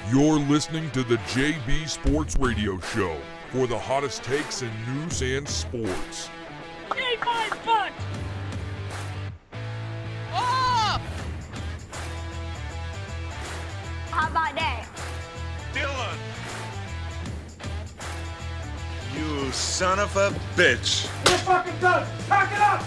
You're listening to the JB Sports Radio Show for the hottest takes in news and sports. Eat my butt! Oh! How about that? Dylan! You son of a bitch! You're fucking done! Pack it up!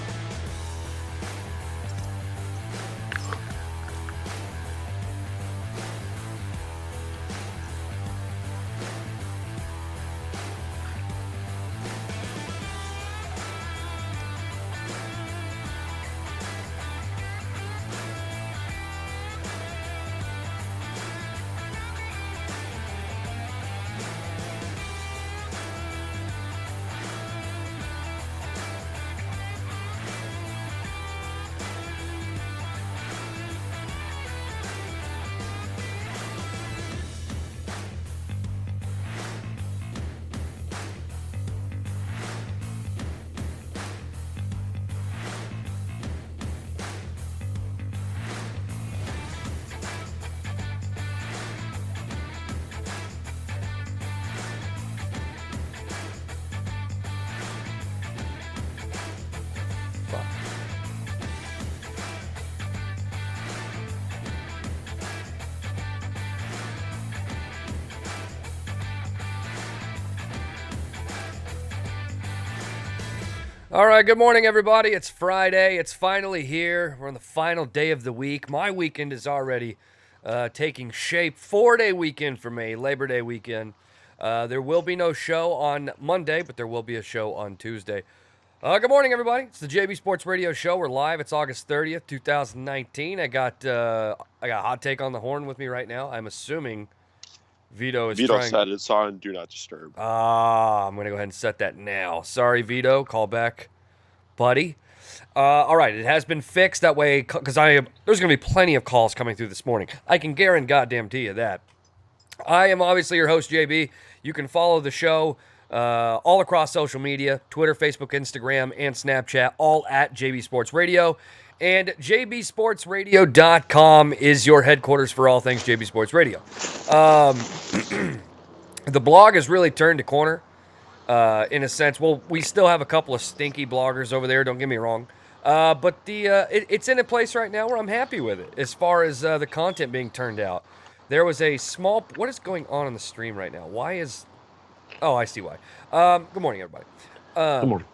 All right, good morning, everybody. It's Friday. It's finally here. We're on the final day of the week. My weekend is already taking shape. 4-day weekend for me, Labor Day weekend. There will be no show on Monday, but there will be a show on Tuesday. Good morning, everybody. It's the JB Sports Radio Show. We're live. It's August 30th, 2019. I got Hot Take on the horn with me right now. I'm assuming Vito said it's on Do Not Disturb. I'm going to go ahead and set that now. Sorry, Vito. Call back, buddy. All right, it has been fixed that way because there's going to be plenty of calls coming through this morning. I can guarantee you that. I am obviously your host, JB. You can follow the show all across social media, Twitter, Facebook, Instagram, and Snapchat, all at JB Sports Radio. And jbsportsradio.com is your headquarters for all things JB Sports Radio. The blog has really turned a corner in a sense. Well, we still have a couple of stinky bloggers over there, don't get me wrong. But it's in a place right now where I'm happy with it as far as the content being turned out. There was a small... What is going on the stream right now? Why is... Oh, I see why. Good morning, everybody. Good morning.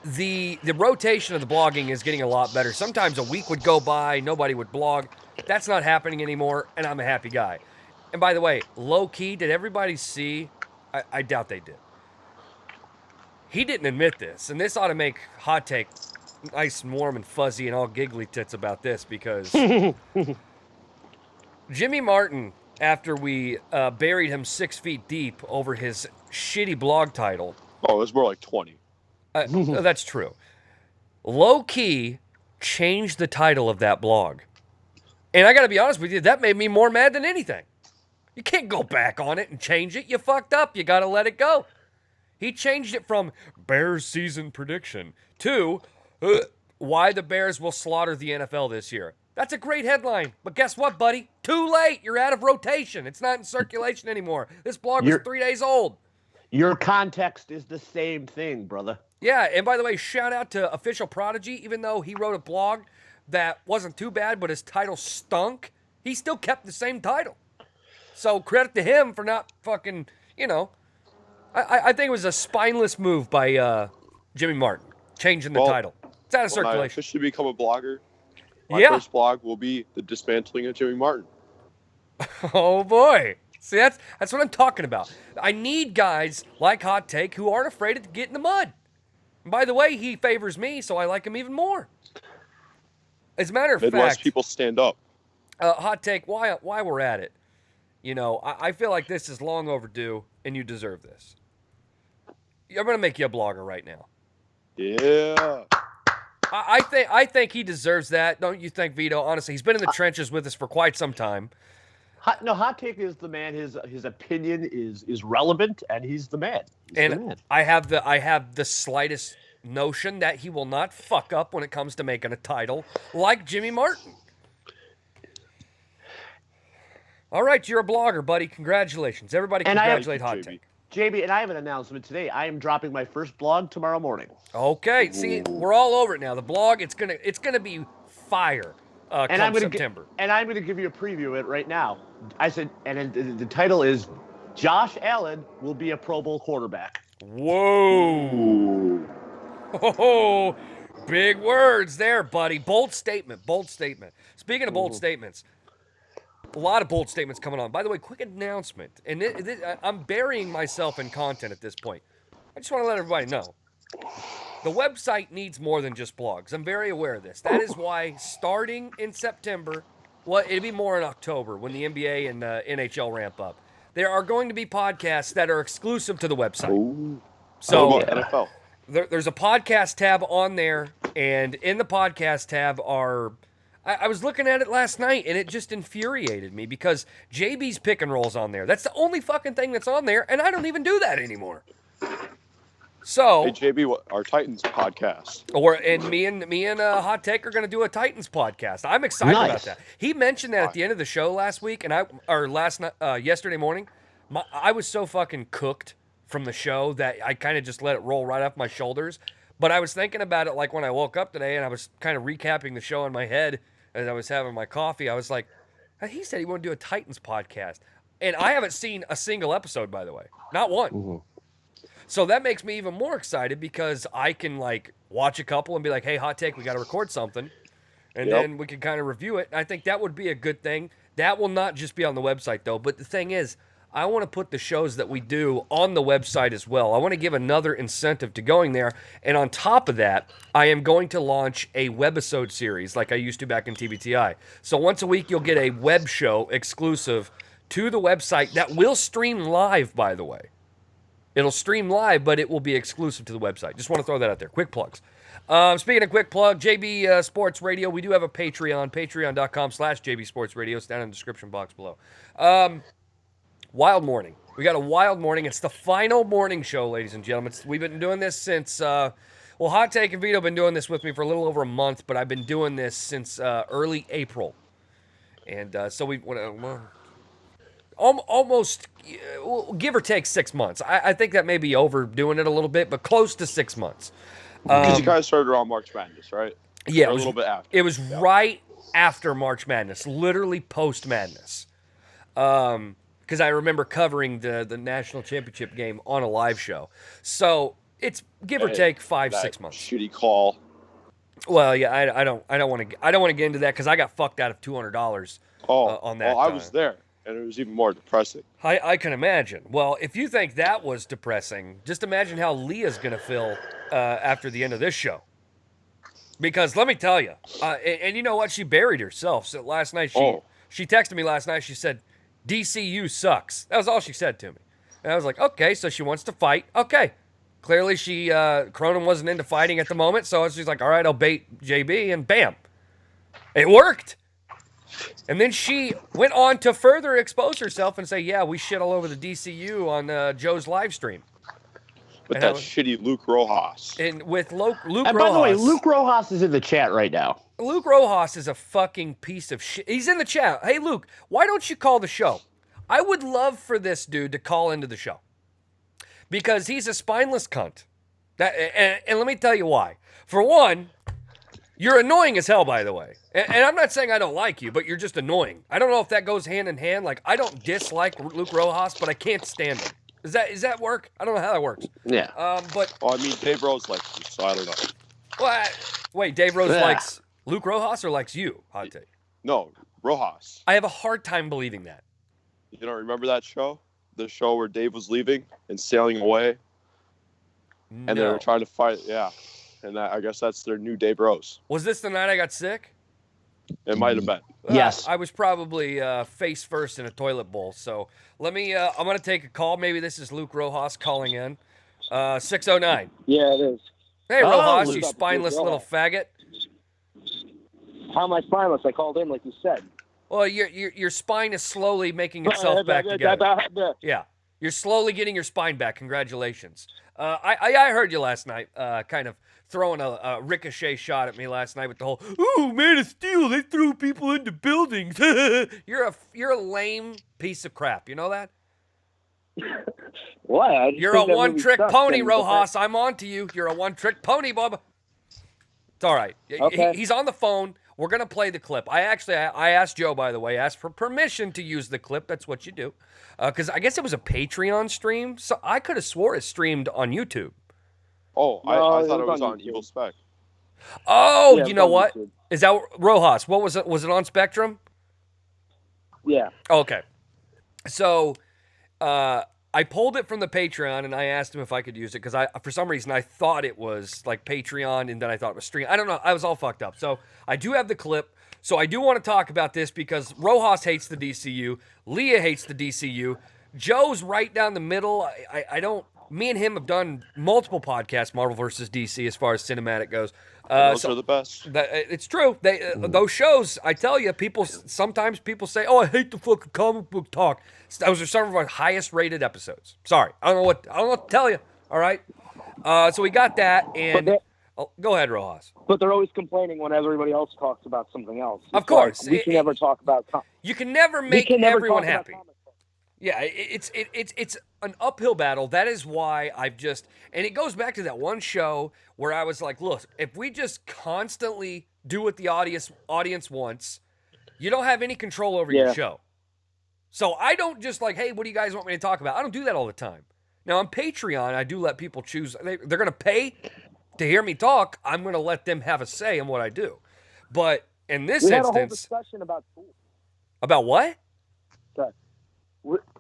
The rotation of the blogging is getting a lot better. Sometimes a week would go by, nobody would blog. That's not happening anymore, and I'm a happy guy. And by the way, low-key, did everybody see? I doubt they did. He didn't admit this, and this ought to make Hot Take nice and warm and fuzzy and all giggly tits about this because Jimmy Martin, after we buried him 6 feet deep over his shitty blog title. Oh, it was more like 20. That's true. Low-key changed the title of that blog. And I got to be honest with you, that made me more mad than anything. You can't go back on it and change it. You fucked up. You got to let it go. He changed it from Bears season prediction to why the Bears will slaughter the NFL this year. That's a great headline. But guess what, buddy? Too late. You're out of rotation. It's not in circulation anymore. This blog was 3 days old. Your context is the same thing, brother. Yeah, and by the way, shout out to Official Prodigy. Even though he wrote a blog that wasn't too bad, but his title stunk, he still kept the same title. So credit to him for not fucking, I think it was a spineless move by Jimmy Martin, changing the title. It's out of circulation. When I officially become a blogger, my first blog will be the dismantling of Jimmy Martin. Oh, boy. See, that's what I'm talking about. I need guys like Hot Take who aren't afraid to get in the mud. And by the way, he favors me, so I like him even more. As a matter of Midwest fact, people stand up. Hot Take, why we're at it, I feel like this is long overdue, and you deserve this. I'm going to make you a blogger right now. Yeah. I think he deserves that. Don't you think, Vito? Honestly, he's been in the trenches with us for quite some time. Hot Take is the man. His opinion is relevant, and he's the man. The man. I have the slightest notion that he will not fuck up when it comes to making a title like Jimmy Martin. All right, you're a blogger, buddy. Congratulations. Everybody And I have- congratulate Hot JB. Take. JB, and I have an announcement today. I am dropping my first blog tomorrow morning. Okay, see, we're all over it now. The blog, it's gonna be fire And come I'm gonna September. and I'm gonna give you a preview of it right now. I said, and the title is Josh Allen will be a Pro Bowl quarterback. Whoa. Oh, big words there, buddy. Bold statement. Bold statement. Speaking of bold statements, a lot of bold statements coming on. By the way, quick announcement. And I'm burying myself in content at this point. I just want to let everybody know. The website needs more than just blogs. I'm very aware of this. That is why starting in September, well, it'll be more in October when the NBA and NHL ramp up. There are going to be podcasts that are exclusive to the website. Ooh. So What about NFL? there's a podcast tab on there, and in the podcast tab are... I was looking at it last night, and it just infuriated me because JB's pick and roll's on there. That's the only fucking thing that's on there, and I don't even do that anymore. So... Hey, JB, our Titans podcast. Me and Hot Take are going to do a Titans podcast. I'm excited about Nice. that. He mentioned that at the end of the show last week, yesterday morning. I was so fucking cooked from the show that I kind of just let it roll right off my shoulders. But I was thinking about it like when I woke up today, and I was kind of recapping the show in my head as I was having my coffee. I was like, he said he wanted to do a Titans podcast, and I haven't seen a single episode, by the way, not one. Mm-hmm. So that makes me even more excited because I can like watch a couple and be like, hey, Hot Take, we got to record something. And Yep. then we can kind of review it. I think that would be a good thing. That will not just be on the website though. But the thing is, I want to put the shows that we do on the website as well. I want to give another incentive to going there. And on top of that, I am going to launch a webisode series like I used to back in TBTI. So once a week, you'll get a web show exclusive to the website that will stream live, by the way. It'll stream live, but it will be exclusive to the website. Just want to throw that out there. Quick plugs. Speaking of quick plug, JB Sports Radio, we do have a Patreon, patreon.com/JB Sports Radio. It's down in the description box below. Wild Morning. We got a Wild Morning. It's the final morning show, ladies and gentlemen. We've been doing this since, Hot Take and Vito have been doing this with me for a little over a month, but I've been doing this since early April. And so we almost, give or take 6 months. I think that may be overdoing it a little bit, but close to 6 months. Because you kind of started around March Madness, right? Yeah, Or a little bit after. It was right after March Madness, literally post Madness. Because I remember covering the national championship game on a live show. So it's give or take 5-6 months. Shitty call. Well, yeah, I don't want to get into that because I got fucked out of $200 on that. I was there, and it was even more depressing. I can imagine. Well, if you think that was depressing, just imagine how Leah's going to feel after the end of this show. Because let me tell you, and you know what? She buried herself. So last night, she texted me last night. She said, DCU sucks. That was all she said to me. And I was like, okay, so she wants to fight. Okay. Clearly, Cronin wasn't into fighting at the moment. So she's like, all right, I'll bait JB. And bam. It worked. And then she went on to further expose herself and say, yeah, we shit all over the DCU on Joe's live stream. With that shitty Luke Rojas. And with Luke Rojas. And by the way, Luke Rojas is in the chat right now. Luke Rojas is a fucking piece of shit. He's in the chat. Hey, Luke, why don't you call the show? I would love for this dude to call into the show. Because he's a spineless cunt. And let me tell you why. For one, you're annoying as hell, by the way. And I'm not saying I don't like you, but you're just annoying. I don't know if that goes hand in hand. Like, I don't dislike Luke Rojas, but I can't stand him. Does that work? I don't know how that works. Yeah. But Well, I mean, Dave Rose likes you, so I don't know. wait, Dave Rose likes Luke Rojas or likes you? Hot Take. No, Rojas. I have a hard time believing that. You don't remember that show? The show where Dave was leaving and sailing away? And they were trying to fight, yeah. And I guess that's their new Dave Rose. Was this the night I got sick? It might have been. Yes. I was probably face first in a toilet bowl. So let me, I'm going to take a call. Maybe this is Luke Rojas calling in. 609. Yeah, it is. Hey, Rojas, you Luke. spineless little faggot. How am I spineless? I called in like you said. Well, your spine is slowly making itself back together. Yeah. You're slowly getting your spine back. Congratulations. I heard you last night, kind of throwing a ricochet shot at me last night with the whole, "Ooh, Man of Steel, they threw people into buildings." You're a lame piece of crap. You know that? What? I just You're a think that movie one-trick sucks, pony, and- Rojas. I'm on to you. You're a one-trick pony, Bubba. It's all right. Okay. He's on the phone. We're going to play the clip. I asked Joe, by the way, asked for permission to use the clip. That's what you do. Because I guess it was a Patreon stream. So I could have swore it streamed on YouTube. Oh, No, I thought it was on YouTube. Evil Spec. Oh, Yeah, you know it's on what? YouTube. Is that Rojas? What was it? Was it on Spectrum? Yeah. Okay. So I pulled it from the Patreon and I asked him if I could use it because for some reason I thought it was like Patreon and then I thought it was stream. I don't know. I was all fucked up. So I do have the clip. So I do want to talk about this because Rojas hates the DCU. Leah hates the DCU. Joe's right down the middle. I don't. Me and him have done multiple podcasts, Marvel versus DC, as far as cinematic goes. Those are the best. It's true. Those shows, I tell you, sometimes people say, "Oh, I hate the fucking comic book talk." Those are some of our highest rated episodes. Sorry, I don't know what to tell you. All right. So we got that, and go ahead, Rojas. But they're always complaining when everybody else talks about something else. Of It's course. like, we can never talk about. You can never We make can never everyone talk about happy. comic books. Yeah, it's an uphill battle. That is why and it goes back to that one show where I was like, look, if we just constantly do what the audience wants, you don't have any control over your show. So I don't just like, hey, what do you guys want me to talk about? I don't do that all the time. Now on Patreon, I do let people choose. They're going to pay to hear me talk. I'm going to let them have a say in what I do. But in this We had a whole instance, discussion about Tool. about what?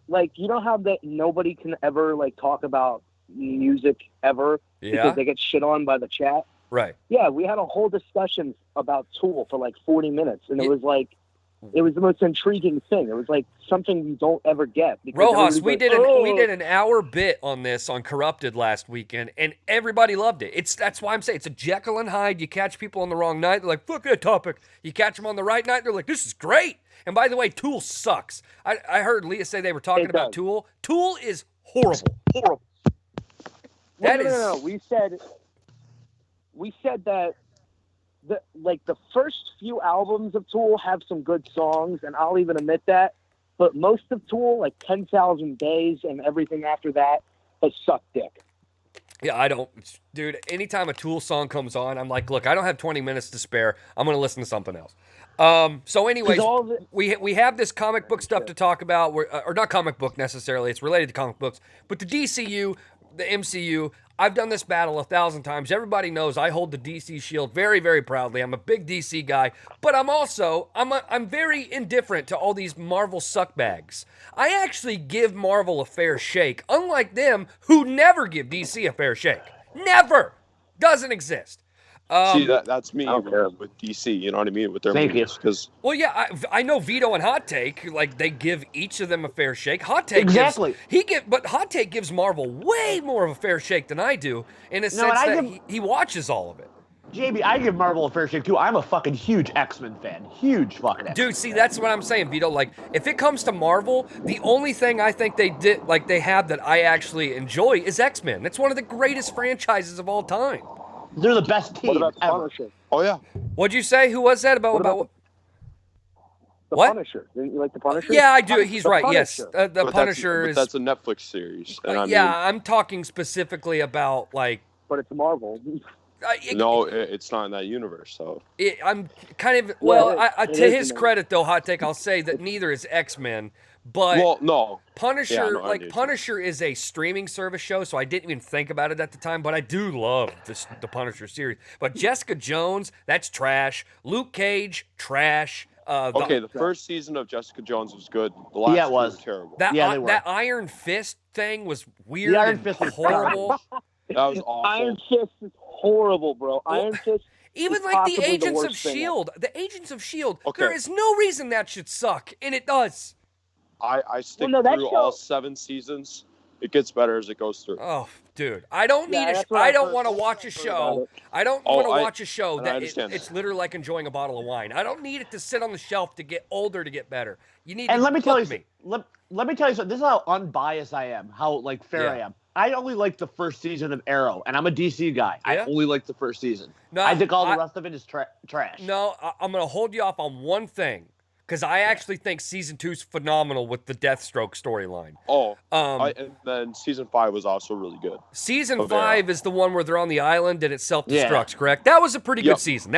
Like, you know how that nobody can ever like talk about music ever Yeah. because they get shit on by the chat. Right. Yeah, we had a whole discussion about Tool for like 40 minutes, and Yeah. it was like, it was the most intriguing thing. It was like something you don't ever get. because Rojas, everybody's we like, did an hour bit on this on Corrupted last weekend, and everybody loved it. That's why I'm saying it's a Jekyll and Hyde. You catch people on the wrong night, they're like, fuck that topic. You catch them on the right night, they're like, this is great. And by the way, Tool sucks. I heard Leah say they were talking It about does. Tool. Tool is horrible. horrible. That No. is- We said that the first few albums of Tool have some good songs, and I'll even admit that. But most of Tool, like 10,000 Days and everything after that, has sucked dick. Yeah, I don't. Dude, anytime a Tool song comes on, I'm like, look, I don't have 20 minutes to spare. I'm going to listen to something else. So anyways, 'Cause all of it- we have this comic book stuff to talk about, or not comic book necessarily, it's related to comic books, but the DCU, the MCU, I've done this battle 1,000 times. Everybody knows I hold the DC shield very, very proudly. I'm a big DC guy, but I'm very indifferent to all these Marvel suckbags. I actually give Marvel a fair shake, unlike them who never give DC a fair shake. Never! Doesn't exist. See, that's me I don't care. with DC. You know what I mean? With their Thank you. movies, because Well, yeah, I know Vito and Hot Take, like they give each of them a fair shake. Hot Take Exactly. but Hot Take gives Marvel way more of a fair shake than I do, in a sense and I that give- he watches all of it. JB, I give Marvel a fair shake too. I'm a fucking huge X-Men fan. Huge fucking X-Men. Dude, see, that's what I'm saying, Vito. Like, if it comes to Marvel, the only thing I think they have that I actually enjoy is X-Men. It's one of the greatest franchises of all time. They're the best team What about the ever. Punisher? oh yeah, What'd you say? Who was that about? What about The What? Punisher. Didn't you like the Punisher? Yeah, I do. He's The right. Yes, Punisher. the but Punisher that's a is. Netflix series. And I Yeah, mean, I'm talking specifically about like. But it's Marvel. no, it's not in that universe. So I'm kind of well. it To is his in there. credit, though, Hot Take, I'll say that neither is X-Men, but well, no, Punisher, Yeah, no, I do too. Punisher is a streaming service show, so I didn't even think about it at the time. But I do love the Punisher series. But Jessica Jones, that's trash. Luke Cage, trash. okay. The first season of Jessica Jones was good. The last Yeah, it two was. were terrible. That Yeah, they were. that Iron Fist thing was weird Iron and Fist was horrible. That was awful. Iron Fist is horrible, bro. Iron Fist. Even is like the possibly Agents of worst thing Shield, the Agents of Shield. Okay. There is no reason that should suck, and it does. I stick no, that through show- all 7 seasons. It gets better as it goes through. Oh, dude, I don't Yeah, need that's what I've I don't heard. want to That's watch a what I've heard show. about I don't Oh, want to I- watch a show and I that understand it's that. literally like enjoying a bottle of wine. I don't need it to sit on the shelf to get older to get better. You need And to let me tell you, cook me. let me tell you something. This is how unbiased I am. How like fair Yeah. I am. I only like the first season of Arrow, and I'm a DC guy. I Yeah? only like the first season. No, I think all the rest of it is trash. No, I'm going to hold you off on one thing, because I actually think season 2's phenomenal with the Deathstroke storyline. And then season 5 was also really good. Season of 5 Arrow. is the one where they're on the island and it self-destructs, correct? That was a pretty good season.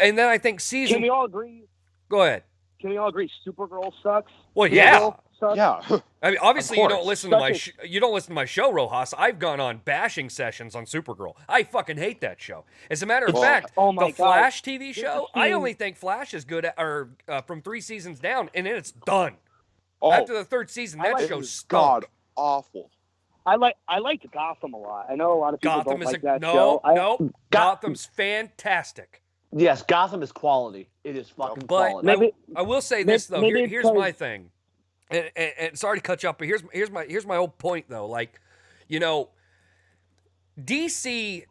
And then I think season... Can we all agree? Go ahead. Can we all agree Supergirl sucks? Well, yeah. Supergirl sucks? Yeah. I mean, obviously you don't listen to my Such you don't listen to my show, Rojas. I've gone on bashing sessions on Supergirl. I fucking hate that show. As a matter of fact, oh my the God. Flash TV show, I scene- only think Flash is good from 3 seasons down, and then it's done. Oh, After the 3rd season, that it show was stunk. god awful. I liked Gotham a lot. I know a lot of people Gotham don't is like that no, show. no. Gotham's fantastic. Yes, Gotham is quality. It is fucking But quality. I will say this though. maybe Here's because- my thing, and sorry to cut you up, but here's my whole point though. Like, you know, DC.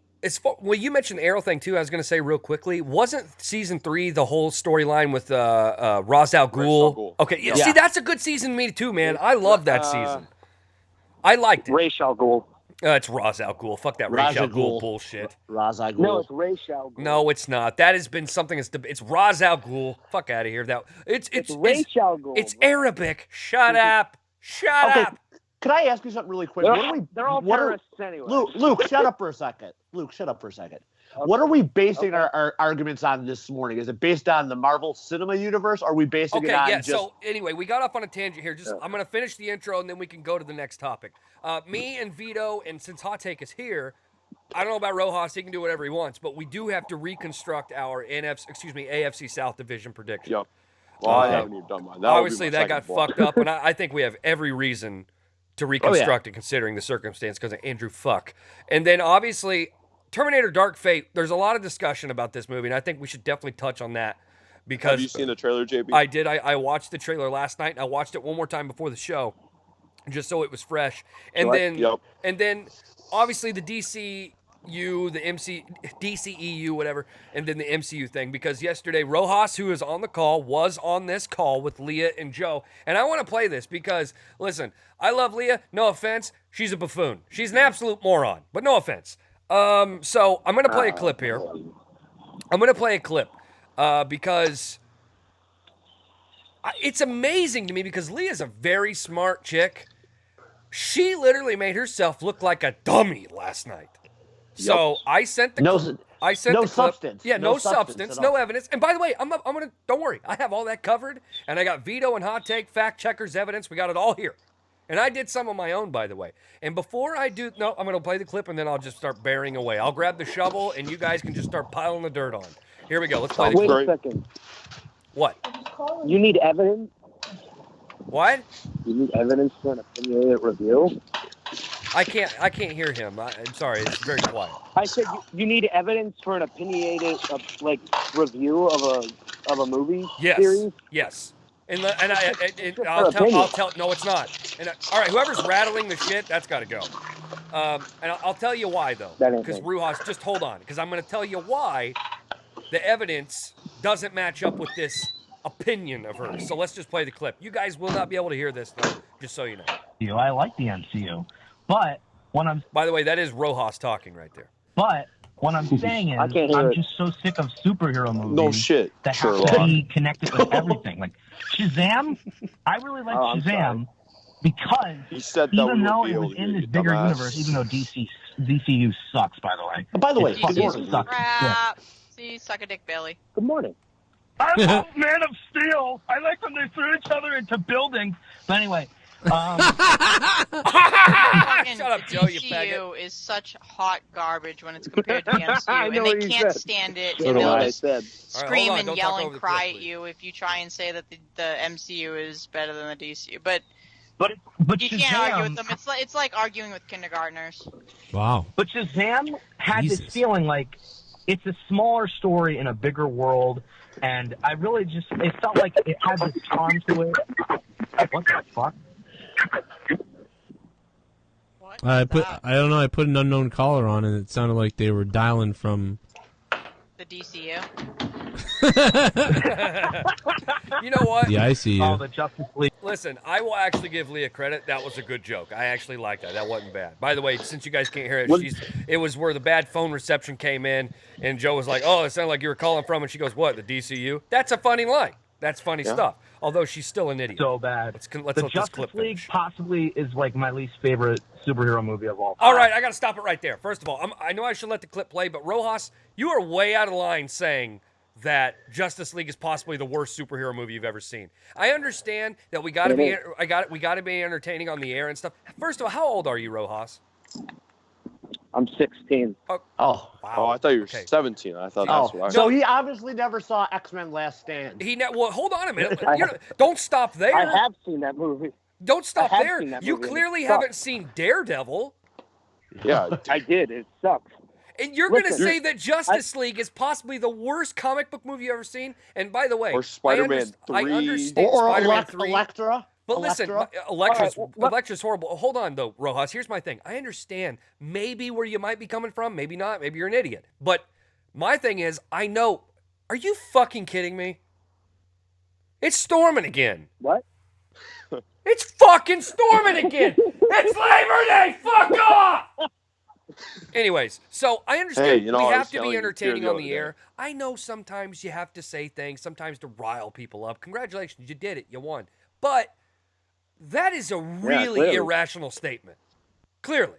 Well, you mentioned the Arrow thing too. I was going to say real quickly, wasn't season 3 the whole storyline with Ra's al Ghul? Okay, yeah. See, that's a good season to me too, man. I love that season. I liked it. Ra's al Ghul. It's Ra's al Ghul. Fuck that Ra's al Ghul bullshit. Ra's al Ghul. No, it's Ra's al Ghul. No, it's not. That has been something. It's Ra's al Ghul. Fuck out of here. It's Ra's al Ghul. It's Arabic. Shut up. Shut up. Can I ask you something really quick? They're all terrorists anyway. Luke, shut up for a second. Luke, shut up for a second. Okay. What are we basing our arguments on this morning? Is it based on the Marvel Cinema Universe, or are we basing it on So anyway, we got off on a tangent here. I'm going to finish the intro, and then we can go to the next topic. Me and Vito, and since Hot Take is here, I don't know about Rojas. He can do whatever he wants, but we do have to reconstruct our AFC South Division prediction. Yep. Well, I haven't even done mine. Obviously, that got fucked up, and I think we have every reason to reconstruct it considering the circumstance because of Andrew Fuck. And then, obviously, Terminator Dark Fate, there's a lot of discussion about this movie, and I think we should definitely touch on that. Because have you seen the trailer, JB? I did. I watched the trailer last night, and I watched it one more time before the show, just so it was fresh. And then, obviously, the DCU, the DCEU, whatever, and then the MCU thing. Because yesterday, Rojas, who is on the call, was on this call with Leah and Joe. And I want to play this because, listen, I love Leah. No offense. She's a buffoon. She's an absolute moron, but no offense. So I'm going to play a clip here. I'm going to play a clip because it's amazing to me because Leah's a very smart chick. She literally made herself look like a dummy last night. So I sent the clip. I sent no the clip. substance. Yeah, no no substance, at no all. evidence. And by the way, I'm going to, don't worry. I have all that covered. And I got Vito and Hot Take, Fact Checkers, evidence. We got it all here. And I did some of my own, by the way. And before I do, no, I'm going to play the clip and then I'll just start bearing away. I'll grab the shovel and you guys can just start piling the dirt on. Here we go. Let's play the Wait clip. a second. What? You need evidence? What? You need evidence for an opinionated review? I can't hear him. I'm sorry. It's very quiet. I said you need evidence for an opinionated review of a movie series? Yes. I'll tell. No, it's not. And all right, whoever's rattling the shit, that's got to go. And I'll tell you why though, because Rujas, just hold on, because I'm going to tell you why the evidence doesn't match up with this opinion of hers. So let's just play the clip. You guys will not be able to hear this though, just so you know. I like the MCU, but when I'm. By the way, that is Rojas talking right there. But what I'm saying is, I'm just so sick of superhero movies. No shit. That have to be connected with everything. Like Shazam, I really like Shazam because even though it was in this bigger universe, even though DCU sucks, by the way. By the way, it sucks. Crap. See, suck a dick, Billy. Good morning. I love Man of Steel. I like when they threw each other into buildings. But anyway. Shut up, Joe, you DCU faggot. is such hot garbage when it's compared to the MCU, and they can't stand it. And they'll just scream and yell and cry at you if you try and say that the MCU is better than the DCU. But you can't argue with them. It's like arguing with kindergartners. Wow. But Shazam had this feeling like it's a smaller story in a bigger world, and I really it felt like it had this charm to it. What the fuck? I put an unknown caller on, and it sounded like they were dialing from The DCU. You know what? The ICU. Oh, the Justice League. Listen, I will actually give Leah credit. That was a good joke. I actually like that. That wasn't bad. By the way, since you guys can't hear it, it was where the bad phone reception came in, and Joe was like, "Oh, it sounded like you were calling from," and she goes, "What? The DCU?" That's a funny line. That's funny stuff. Although she's still an idiot. So bad. Let's the let this Justice clip League finish. possibly is like my least favorite superhero movie of all time. All right, I got to stop it right there. First of all, I know I should let the clip play, but Rojas, you are way out of line saying that Justice League is possibly the worst superhero movie you've ever seen. I understand that we got to be entertaining on the air and stuff. First of all, how old are you, Rojas? I'm 16. Oh, wow. Oh, I thought you were 17. I thought that's what I So he obviously never saw X-Men Last Stand. Well, hold on a minute. Don't stop there. I have seen that movie. Don't stop there. You clearly haven't seen Daredevil. Yeah, I did. It sucks. And you're going to say that Justice League is possibly the worst comic book movie you've ever seen? And by the way, or Spider-Man 3. I understand or Spider-Man 3. Electra. But listen, Electra's horrible. Hold on, though, Rojas. Here's my thing. I understand maybe where you might be coming from. Maybe not. Maybe you're an idiot. But my thing is, I know. Are you fucking kidding me? It's storming again. What? It's fucking storming again. It's Labor Day. Fuck off. Anyways, so I understand we have to be entertaining on the air. I know sometimes you have to say things, sometimes to rile people up. Congratulations, you did it. You won. But that is a really irrational statement. Clearly.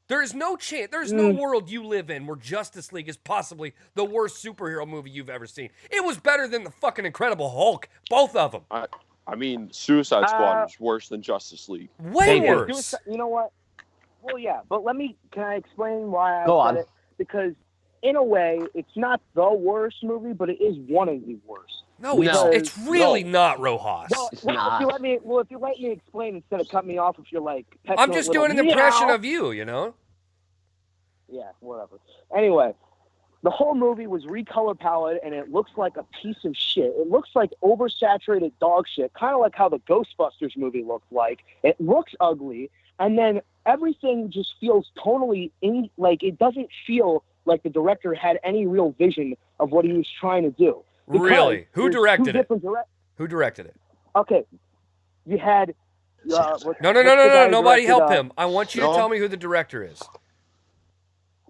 There is no chance, there's no world you live in where Justice League is possibly the worst superhero movie you've ever seen. It was better than the fucking Incredible Hulk. Both of them. I mean, Suicide Squad was worse than Justice League. Way worse. You know what? Well, yeah, but can I explain why I said it? Because in a way, it's not the worst movie, but it is one of the worst. No, it's really not, Rojas. If you let me explain instead of cut me off, if you're like, I'm just doing an impression of you, you know? Yeah, whatever. Anyway, the whole movie was recolor palette, and it looks like a piece of shit. It looks like oversaturated dog shit, kind of like how the Ghostbusters movie looked like. It looks ugly, and then everything just feels tonally it doesn't feel like the director had any real vision of what he was trying to do. Really? Who directed it? Who directed it? Okay. You had... No. Nobody help him. I want you to tell me who the director is.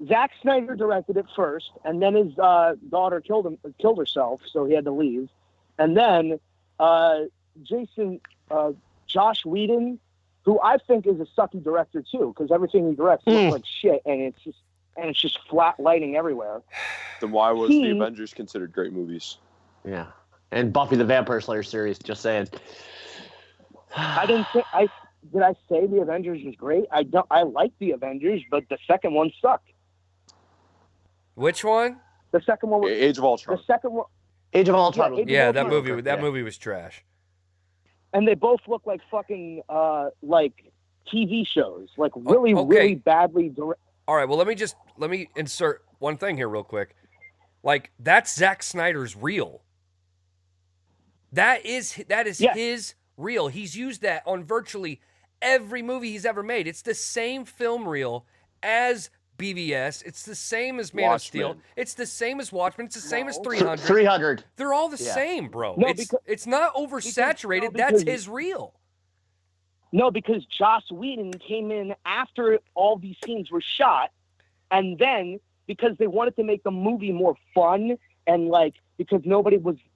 Zack Snyder directed it first, and then his daughter killed herself, so he had to leave. And then Josh Whedon, who I think is a sucky director too, because everything he directs looks like shit, and it's just flat lighting everywhere. Then why was the Avengers considered great movies? Yeah, and Buffy the Vampire Slayer series. Just saying. Did I say the Avengers was great? I like the Avengers, but the second one sucked. Which one? The second one was Age of Ultron. The second one. Age of Ultron. Yeah, that movie was trash. And they both look like fucking like TV shows, like really badly directed. All right, well let me insert one thing here real quick. Like, that's Zack Snyder's reel. That is his reel. He's used that on virtually every movie he's ever made. It's the same film reel as BVS. It's the same as Man of Steel. It's the same as Watchmen. It's the same as 300. 300. They're all the same, bro. No, it's not oversaturated. That's his reel. No, because Joss Whedon came in after all these scenes were shot, and then because they wanted to make the movie more fun, and because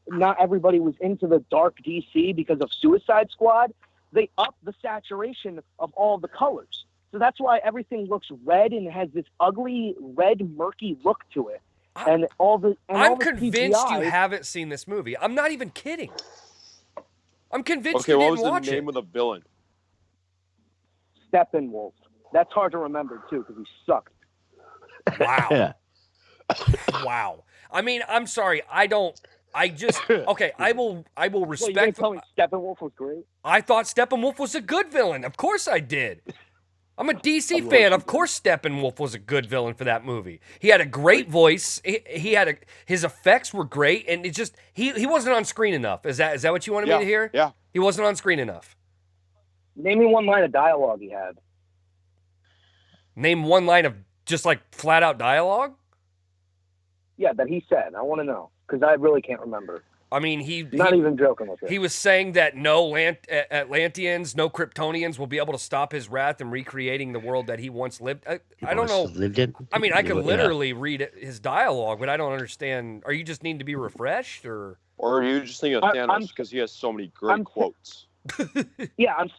not everybody was into the dark DC because of Suicide Squad, they upped the saturation of all the colors. So that's why everything looks red and has this ugly red murky look to it. I'm convinced you haven't seen this movie. I'm not even kidding. I'm convinced you didn't watch it. Okay, what was the name of the villain? Steppenwolf. That's hard to remember too because he sucked. Wow. Wow. I mean, I'm sorry. I will respect. Well, you tell me Steppenwolf was great? I thought Steppenwolf was a good villain. Of course I did. I'm a DC fan. Of course Steppenwolf was a good villain for that movie. He had a great voice. His effects were great, and he wasn't on screen enough. Is that what you wanted me to hear? Yeah. He wasn't on screen enough. Name me one line of dialogue he had. Name one line of just like flat out dialogue? Yeah, that he said. I want to know because I really can't remember. I mean, not even joking with it. He was saying that no Atlanteans, no Kryptonians will be able to stop his wrath in recreating the world that he once lived. I don't know. Lived in. I mean, I could literally read his dialogue, but I don't understand. Are you just needing to be refreshed, or are you just thinking of Thanos because he has so many great quotes? Yeah, I'm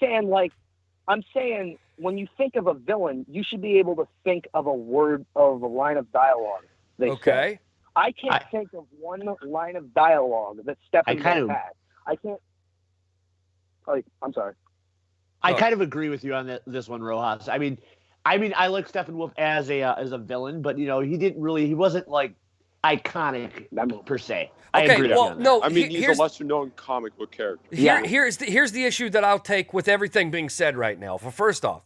saying when you think of a villain, you should be able to think of a line of dialogue. Okay. Say. I can't think of one line of dialogue that Steppenwolf had. I can't. Oh, I'm sorry. I kind of agree with you on this one, Rojas. I mean, I like Steppenwolf as a villain, but he wasn't like iconic per se. I agree with you on that. No, I mean, he's a lesser-known comic book character. Here's the issue that I'll take with everything being said right now. First off,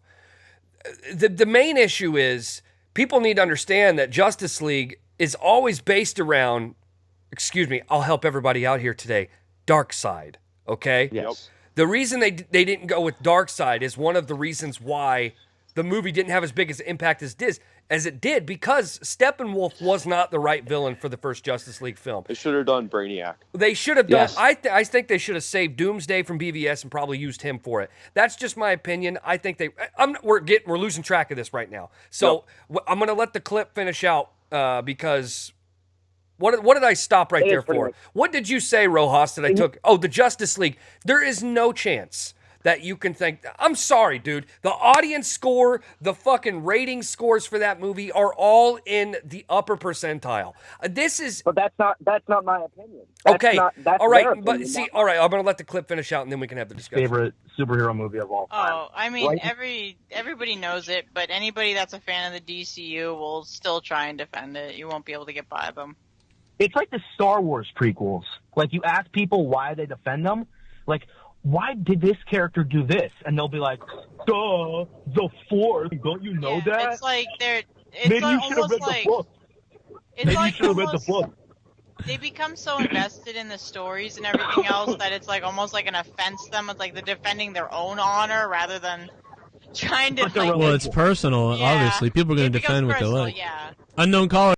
the main issue is people need to understand that Justice League is always based around, I'll help everybody out here today, Darkseid, okay? Yes. The reason they didn't go with Darkseid is one of the reasons why the movie didn't have as big an impact as it did, because Steppenwolf was not the right villain for the first Justice League film. They should have done Brainiac. They should have done. Yes. I think they should have saved Doomsday from BVS and probably used him for it. That's just my opinion. I think we're losing track of this right now. So I'm gonna let the clip finish out because what did I stop right there for? What did you say, Rojas? That I took? Oh, the Justice League. There is no chance that you can think, I'm sorry, dude. The audience score, the fucking rating scores for that movie are all in the upper percentile. But that's not my opinion. That's all right. Opinion, but see, all right. I'm gonna let the clip finish out, and then we can have the discussion. Favorite superhero movie of all time. Oh, I mean, everybody knows it, but anybody that's a fan of the DCU will still try and defend it. You won't be able to get by them. It's like the Star Wars prequels. Like, you ask people why they defend them, like, why did this character do this? And they'll be like, duh, the Force. Don't you know that? It's like Maybe you should have read the book. Maybe you should have read the book. They become so invested in the stories and everything else that it's like almost like an offense to them. It's like they're defending their own honor rather than trying to. Well, it's personal, obviously. People are going to defend what they like. Yeah. Unknown caller.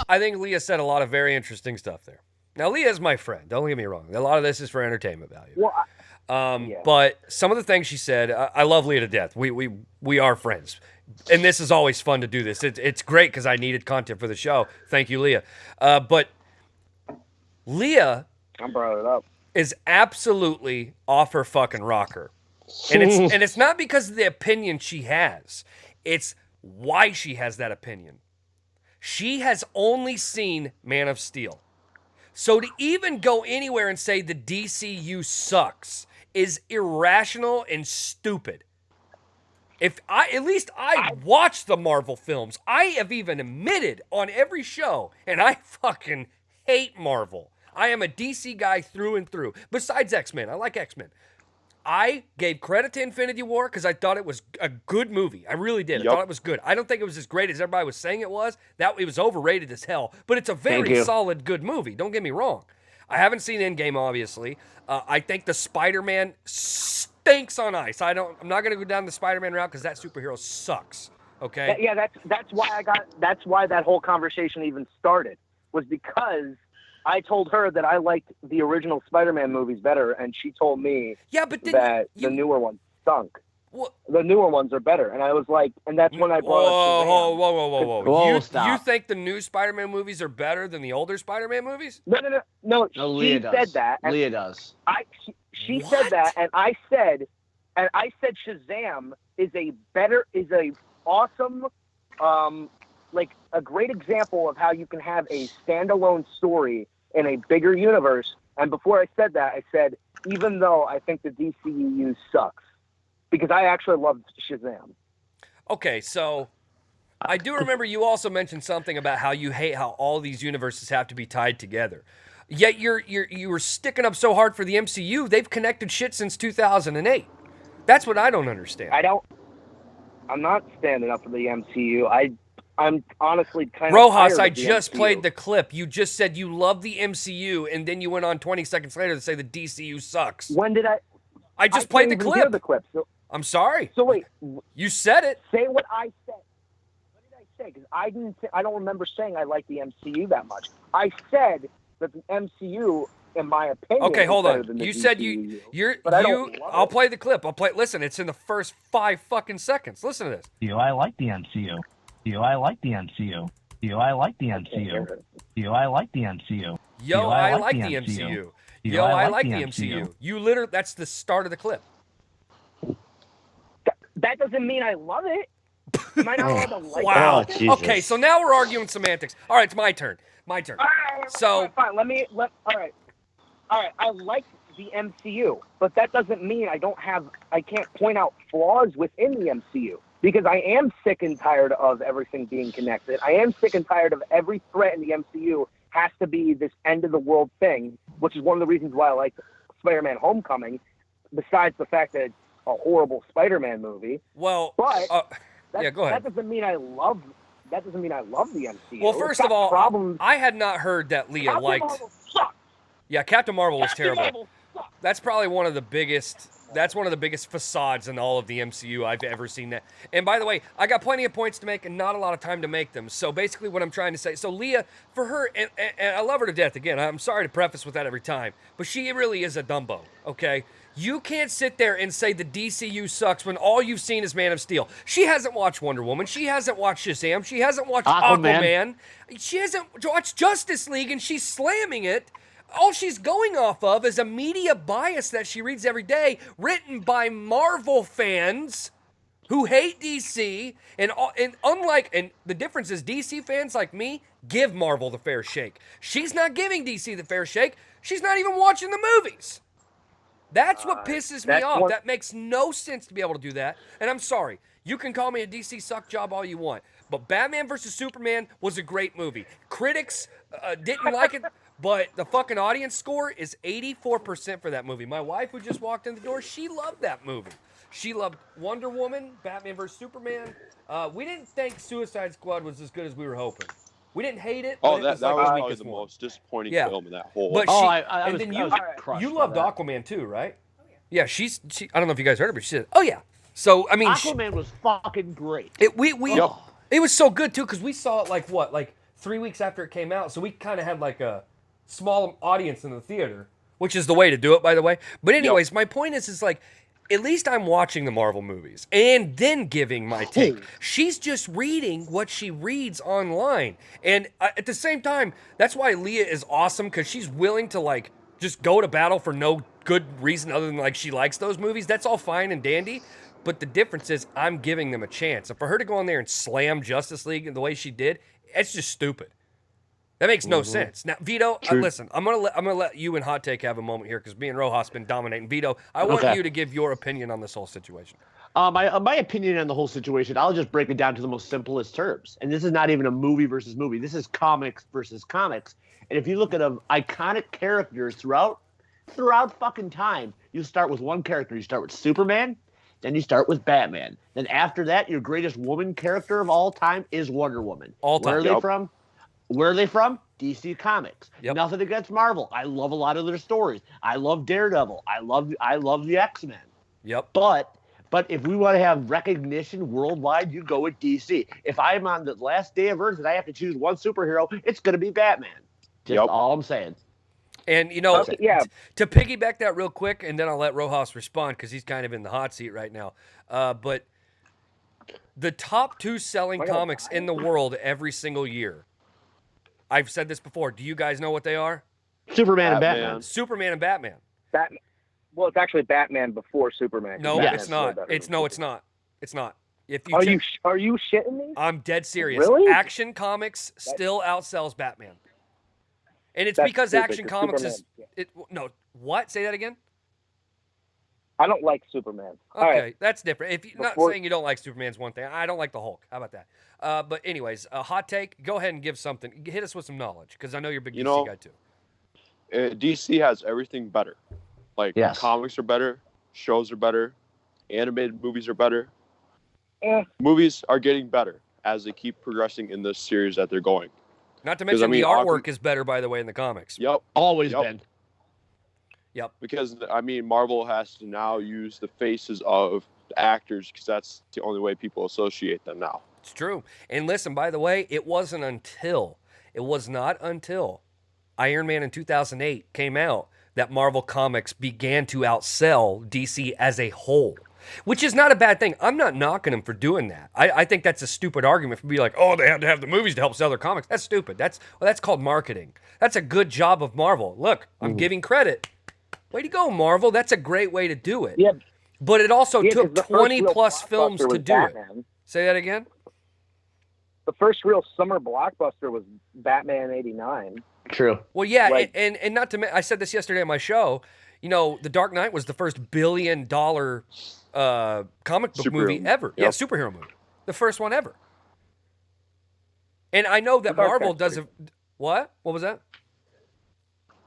I think Leah said a lot of very interesting stuff there. Now, Leah is my friend. Don't get me wrong. A lot of this is for entertainment value. Well, But some of the things she said, I love Leah to death. We are friends. And this is always fun to do this. It's great because I needed content for the show. Thank you, Leah. But Leah is absolutely off her fucking rocker. And it's not because of the opinion she has. It's why she has that opinion. She has only seen Man of Steel. So to even go anywhere and say the DCU sucks is irrational and stupid. At least I watch the Marvel films. I have even admitted on every show, and I fucking hate Marvel. I am a DC guy through and through. Besides X-Men. I like X-Men. I gave credit to Infinity War because I thought it was a good movie. I really did. I thought it was good. I don't think it was as great as everybody was saying it was. It was overrated as hell, but it's a very solid, good movie. Don't get me wrong. I haven't seen Endgame, obviously. I think the Spider-Man stinks on ice. I'm not going to go down the Spider-Man route because that superhero sucks. Okay. Yeah, that's why that whole conversation even started, was because I told her that I liked the original Spider-Man movies better, and she told me that the newer ones stunk. What? The newer ones are better, and I was like, and that's when I brought up Shazam. Whoa, you think the new Spider-Man movies are better than the older Spider-Man movies? No. She said that. Leah does. She said that, and I said Shazam is a awesome, like a great example of how you can have a standalone story in a bigger universe. And before I said that, I said, even though I think the DCEU sucks, because I actually loved Shazam. Okay, so I do remember you also mentioned something about how you hate how all these universes have to be tied together. Yet you were sticking up so hard for the MCU. They've connected shit since 2008. That's what I don't understand. I'm not standing up for the MCU. I'm honestly kind of Rojas, tired I of the just MCU. played the clip. You just said you love the MCU, and then you went on 20 seconds later to say the DCU sucks. When did I? I just played the clip. Hear the clip. So I'm sorry. So wait. You said it. Say what I said. What did I say? Because I don't remember saying I like the MCU that much. I said that the MCU, in my opinion, okay, hold is better on. than the You DCU. said I'll play the clip. Listen, it's in the first 5 fucking seconds. Listen to this. I like the MCU. I like the MCU. I like the MCU. I like the MCU. Yo, I like the MCU. Yo, I like the MCU. You literally, that's the start of the clip. That doesn't mean I love it. Am I not allowed to like wow. it? Okay, so now we're arguing semantics. All right, it's my turn. My turn. All right, fine. All right. I like the MCU, but that doesn't mean I can't point out flaws within the MCU. Because I am sick and tired of everything being connected. I am sick and tired of every threat in the MCU has to be this end-of-the-world thing, which is one of the reasons why I like Spider-Man Homecoming, besides the fact that it's a horrible Spider-Man movie. Well, but go ahead. That doesn't mean I love the MCU. Well, first of all, I had not heard that Leah liked... Marvel sucks. Yeah, Captain Marvel was terrible. Marvel sucks. That's probably one of the biggest facades in all of the MCU I've ever seen. That. And by the way, I got plenty of points to make and not a lot of time to make them. So basically what I'm trying to say, so Leah, for her, and I love her to death, again, I'm sorry to preface with that every time, but she really is a Dumbo, okay? You can't sit there and say the DCU sucks when all you've seen is Man of Steel. She hasn't watched Wonder Woman. She hasn't watched Shazam. She hasn't watched Aquaman. She hasn't watched Justice League, and she's slamming it. All she's going off of is a media bias that she reads every day, written by Marvel fans who hate DC, and the difference is DC fans like me give Marvel the fair shake. She's not giving DC the fair shake. She's not even watching the movies. That's what pisses me off. That makes no sense to be able to do that. And I'm sorry. You can call me a DC suck job all you want, but Batman vs. Superman was a great movie. Critics didn't like it. But the fucking audience score is 84% for that movie. My wife, who just walked in the door, she loved that movie. She loved Wonder Woman, Batman vs. Superman. We didn't think Suicide Squad was as good as we were hoping. We didn't hate it. Oh, that was probably the most disappointing film in that whole. But you loved Aquaman too, right? Oh, yeah. Yeah, I don't know if you guys heard it, but she said, "Oh yeah." So I mean, Aquaman was fucking great. It was so good too because we saw it like 3 weeks after it came out, so we kind of had like a small audience in the theater, which is the way to do it, by the way. But anyways, my point is like, at least I'm watching the Marvel movies and then giving my take. She's just reading what she reads online. And at the same time, that's why Leah is awesome, because she's willing to like just go to battle for no good reason other than like she likes those movies. That's all fine and dandy. But the difference is I'm giving them a chance. And for her to go in there and slam Justice League the way she did, it's just stupid. That makes no sense. Now, Vito, listen, I'm gonna let you and Hot Take have a moment here because me and Rojas been dominating. Vito, I want you to give your opinion on this whole situation. My opinion on the whole situation, I'll just break it down to the most simplest terms. And this is not even a movie versus movie. This is comics versus comics. And if you look at iconic characters throughout fucking time, you start with one character. You start with Superman, then you start with Batman. Then after that, your greatest woman character of all time is Wonder Woman. All time. Where are they from? Where are they from? DC Comics. Yep. Nothing against Marvel. I love a lot of their stories. I love Daredevil. I love the X-Men. Yep. But if we want to have recognition worldwide, you go with DC. If I'm on the last day of Earth and I have to choose one superhero, it's going to be Batman. Just all I'm saying. And, you know, to piggyback that real quick, and then I'll let Rojas respond because he's kind of in the hot seat right now. But the top 2 selling comics in the world every single year, I've said this before. Do you guys know what they are? Superman and Batman. Superman and Batman. Batman. Well, it's actually Batman before Superman. No, it's not. It's not. It's not. If you are you shitting me? I'm dead serious. Really? Action Comics still outsells Batman. And it's because Action Comics what? Say that again? I don't like Superman. Okay, that's different. If you're not saying you don't like Superman's one thing. I don't like the Hulk. How about that? But anyways, a hot take. Go ahead and give something. Hit us with some knowledge, because I know you're a big DC guy too. DC has everything better. Like comics are better, shows are better, animated movies are better. Movies are getting better as they keep progressing in the series that they're going. Not to mention the artwork is better, by the way, in the comics. Yep. Always been. Yep. Because, Marvel has to now use the faces of actors because that's the only way people associate them now. It's true. And listen, by the way, it was not until Iron Man in 2008 came out that Marvel Comics began to outsell DC as a whole, which is not a bad thing. I'm not knocking them for doing that. I think that's a stupid argument for be like, oh, they had to have the movies to help sell their comics. That's stupid. That's called marketing. That's a good job of Marvel. Look, I'm giving credit. Way to go, Marvel. That's a great way to do it. Yeah. But it also took 20-plus films to do Batman. it. Say that again? The first real summer blockbuster was Batman '89. True. Well, yeah, and not to I said this yesterday on my show. You know, The Dark Knight was the first $1 billion comic book movie ever. Yep. Yeah, superhero movie. The first one ever. And I know that Marvel doesn't... What? What was that?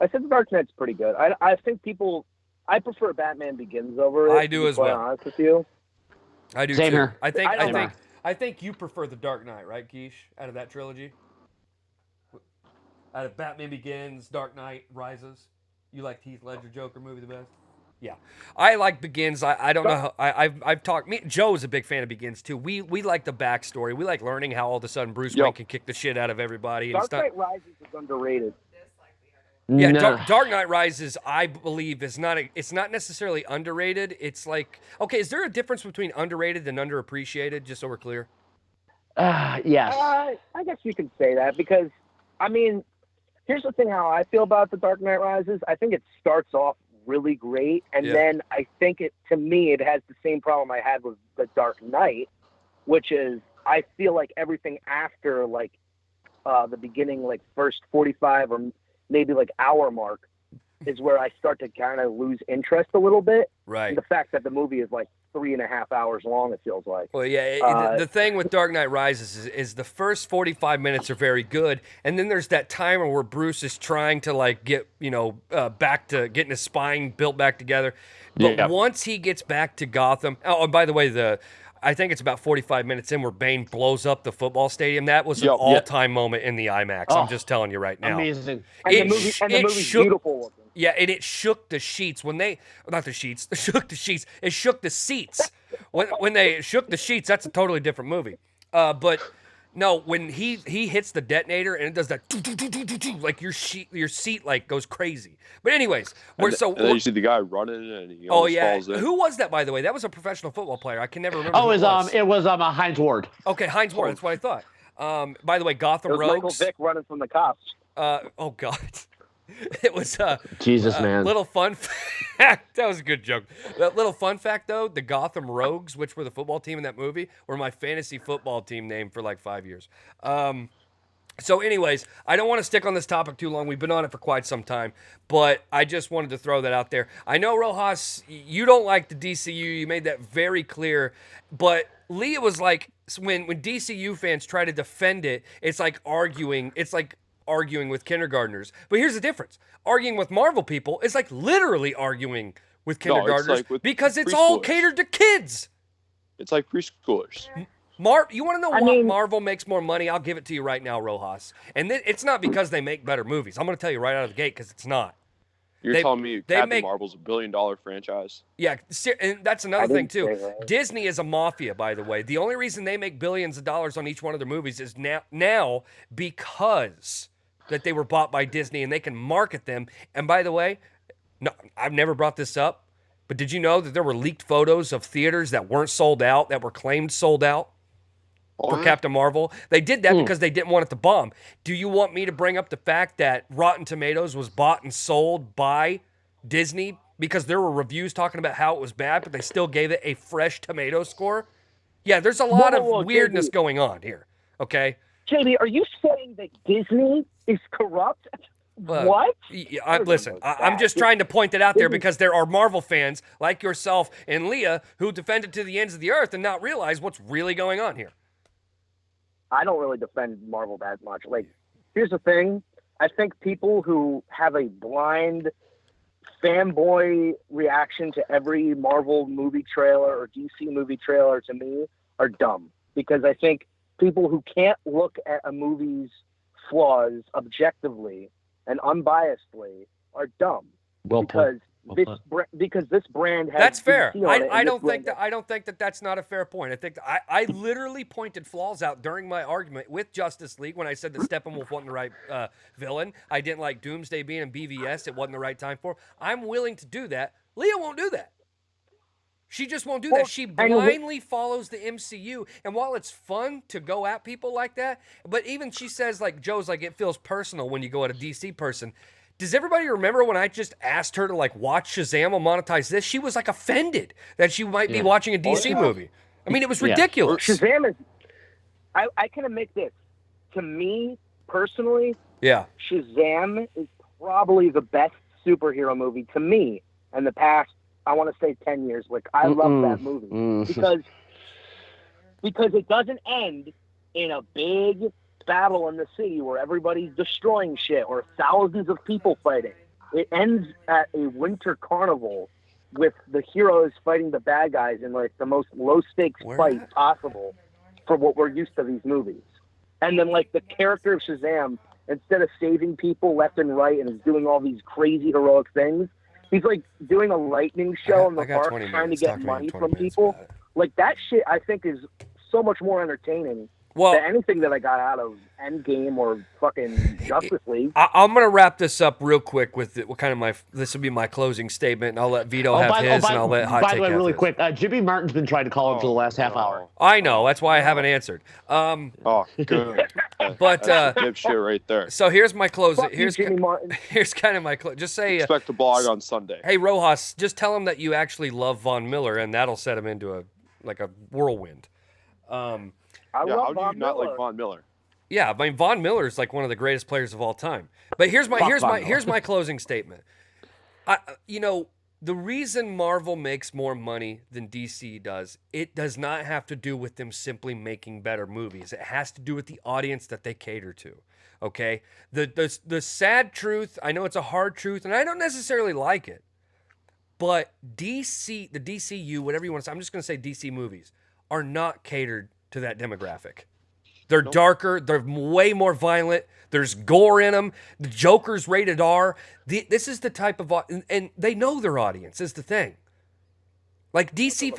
I said The Dark Knight's pretty good. I think people... I prefer Batman Begins over it. I do as well. To be honest with you. I do Same too. here. I think you prefer The Dark Knight, right, Keish? Out of that trilogy? Out of Batman Begins, Dark Knight Rises? You like Heath Ledger Joker movie the best? Yeah. I like Begins. I don't know how... I've talked... Joe's a big fan of Begins, too. We like the backstory. We like learning how all of a sudden Bruce Wayne can kick the shit out of everybody. Dark Knight Rises is underrated. Yeah, no. Dark Knight Rises, I believe, is not it's not necessarily underrated. It's like, okay, is there a difference between underrated and underappreciated, just so we're clear? Yes. I guess you could say that because, I mean, here's the thing how I feel about The Dark Knight Rises. I think it starts off really great, and then I think it has the same problem I had with The Dark Knight, which is I feel like everything after, like, the beginning, like, first 45 or maybe like hour mark is where I start to kind of lose interest a little bit. Right. And the fact that the movie is like 3.5 hours long, it feels like. Well, yeah, the thing with Dark Knight Rises is the first 45 minutes are very good, and then there's that timer where Bruce is trying to like get, back to getting his spine built back together. But once he gets back to Gotham, and by the way, I think it's about 45 minutes in where Bane blows up the football stadium. That was an all-time moment in the IMAX. I'm just telling you right now. Amazing. And the movie's beautiful looking. Yeah, and it shook the sheets when they... Not the sheets. It shook the sheets. It shook the seats. When they shook the sheets, that's a totally different movie. But... No, when he hits the detonator and it does that, like your seat like goes crazy. But anyways, and then you see the guy running and he falls in. Who was that, by the way? That was a professional football player. I can never remember. Oh, it was Hines Ward. Okay, Hines Ward. That's what I thought. By the way, Gotham Rogues. Michael Vick running from the cops. Oh God. It was Jesus, man. Little fun fact. That was a good joke. That little fun fact, though, the Gotham Rogues, which were the football team in that movie, were my fantasy football team name for like 5 years. So anyways, I don't want to stick on this topic too long. We've been on it for quite some time, but I just wanted to throw that out there. I know, Rojas, you don't like the DCU. You made that very clear, but Leah was like, when DCU fans try to defend it, it's like arguing with kindergartners. But here's the difference. Arguing with Marvel people is like literally arguing with kindergartners because it's all catered to kids. It's like preschoolers. You want to know why Marvel makes more money? I'll give it to you right now, Rojas. And it's not because they make better movies. I'm going to tell you right out of the gate because it's not. You're telling me Captain Marvel's $1 billion franchise? Yeah, and that's another thing, too. Disney is a mafia, by the way. The only reason they make billions of dollars on each one of their movies is now because that they were bought by Disney and they can market them. And by the way, no, I've never brought this up, but did you know that there were leaked photos of theaters that weren't sold out, that were claimed sold out for Captain Marvel? They did that because they didn't want it to bomb. Do you want me to bring up the fact that Rotten Tomatoes was bought and sold by Disney because there were reviews talking about how it was bad, but they still gave it a fresh tomato score? Yeah, there's a lot of weirdness going on here, okay? JB, are you saying that Disney is corrupt? What? Listen, I'm just trying to point that out there because there are Marvel fans like yourself and Leah who defend it to the ends of the earth and not realize what's really going on here. I don't really defend Marvel that much. Like, here's the thing. I think people who have a blind fanboy reaction to every Marvel movie trailer or DC movie trailer, to me, are dumb. Because I think people who can't look at a movie's flaws objectively and unbiasedly are dumb. Well because because this brand has. That's fair. I don't think that that's not a fair point. I think I literally pointed flaws out during my argument with Justice League when I said that Steppenwolf wasn't the right villain. I didn't like Doomsday being in BVS. It wasn't the right time for him. I'm willing to do that. Leah won't do that. She just won't do that. She blindly follows the MCU. And while it's fun to go at people like that, but even she says, like, Joe's like, it feels personal when you go at a DC person. Does everybody remember when I just asked her to, like, watch Shazam or monetize this? She was, like, offended that she might be watching a DC movie. I mean, it was ridiculous. Shazam is... I can admit this. To me, personally, Shazam is probably the best superhero movie to me in the past, I want to say 10 years. Like, I love that movie because it doesn't end in a big battle in the city where everybody's destroying shit or thousands of people fighting. It ends at a winter carnival with the heroes fighting the bad guys in, like, the most low-stakes fight possible for what we're used to these movies. And then, like, the character of Shazam, instead of saving people left and right and is doing all these crazy heroic things, he's, like, doing a lightning show in the park trying to get money from people. Like, that shit, I think, is so much more entertaining than anything that I got out of Endgame or fucking Justice League. I'm going to wrap this up real quick with this will be my closing statement, and I'll let Vito have his, and I'll let Hot Take By the way, really quick, Jimmy Martin's been trying to call him for the last half hour. I know, that's why I haven't answered. Good. But dipshit right there. So here's my closing. Here's kind of my just say. Expect a blog on Sunday. Hey Rojas, just tell him that you actually love Von Miller, and that'll set him into a whirlwind. How do you not like Von Miller? Yeah, I mean Von Miller is like one of the greatest players of all time. But here's my closing statement. The reason Marvel makes more money than DC does, it does not have to do with them simply making better movies. It has to do with the audience that they cater to. Okay? The sad truth, I know it's a hard truth, and I don't necessarily like it, but the DCU, whatever you want to say, I'm just going to say DC movies, are not catered to that demographic. They're darker. They're way more violent. There's gore in them. The Joker's rated R. This is the type of... And they know their audience is the thing. Like DC...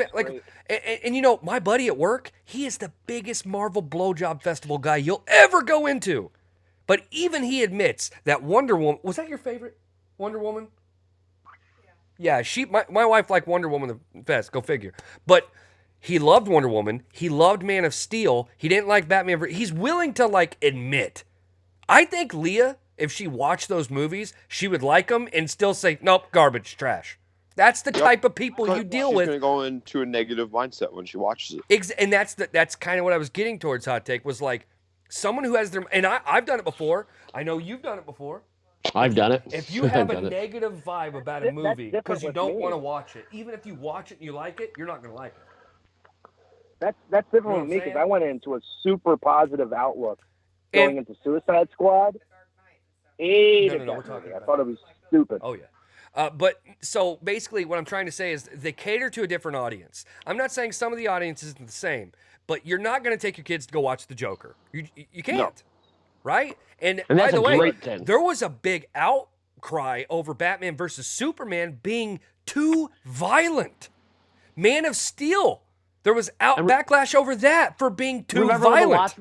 And my buddy at work, he is the biggest Marvel blowjob festival guy you'll ever go into. But even he admits that Wonder Woman... Was that your favorite Wonder Woman? Yeah, my wife liked Wonder Woman the best. Go figure. But... he loved Wonder Woman. He loved Man of Steel. He didn't like Batman. He's willing to, like, admit. I think Leah, if she watched those movies, she would like them and still say, nope, garbage, trash. That's the type of people you deal with. She's going to go into a negative mindset when she watches it. And that's kind of what I was getting towards, Hot Take, was like someone who has their... And I've done it before. I know you've done it before. I've done it. If you have a negative vibe about a movie because you don't want to watch it, even if you watch it and you like it, you're not going to like it. That's different with me because I went into a super positive outlook going into Suicide Squad. No, we're talking about I thought it was stupid. Oh, yeah. But so basically what I'm trying to say is they cater to a different audience. I'm not saying some of the audience isn't the same, but you're not going to take your kids to go watch The Joker. You can't, no. Right? And by the way, there was a big outcry over Batman versus Superman being too violent. Man of Steel. There was backlash over that for being too violent.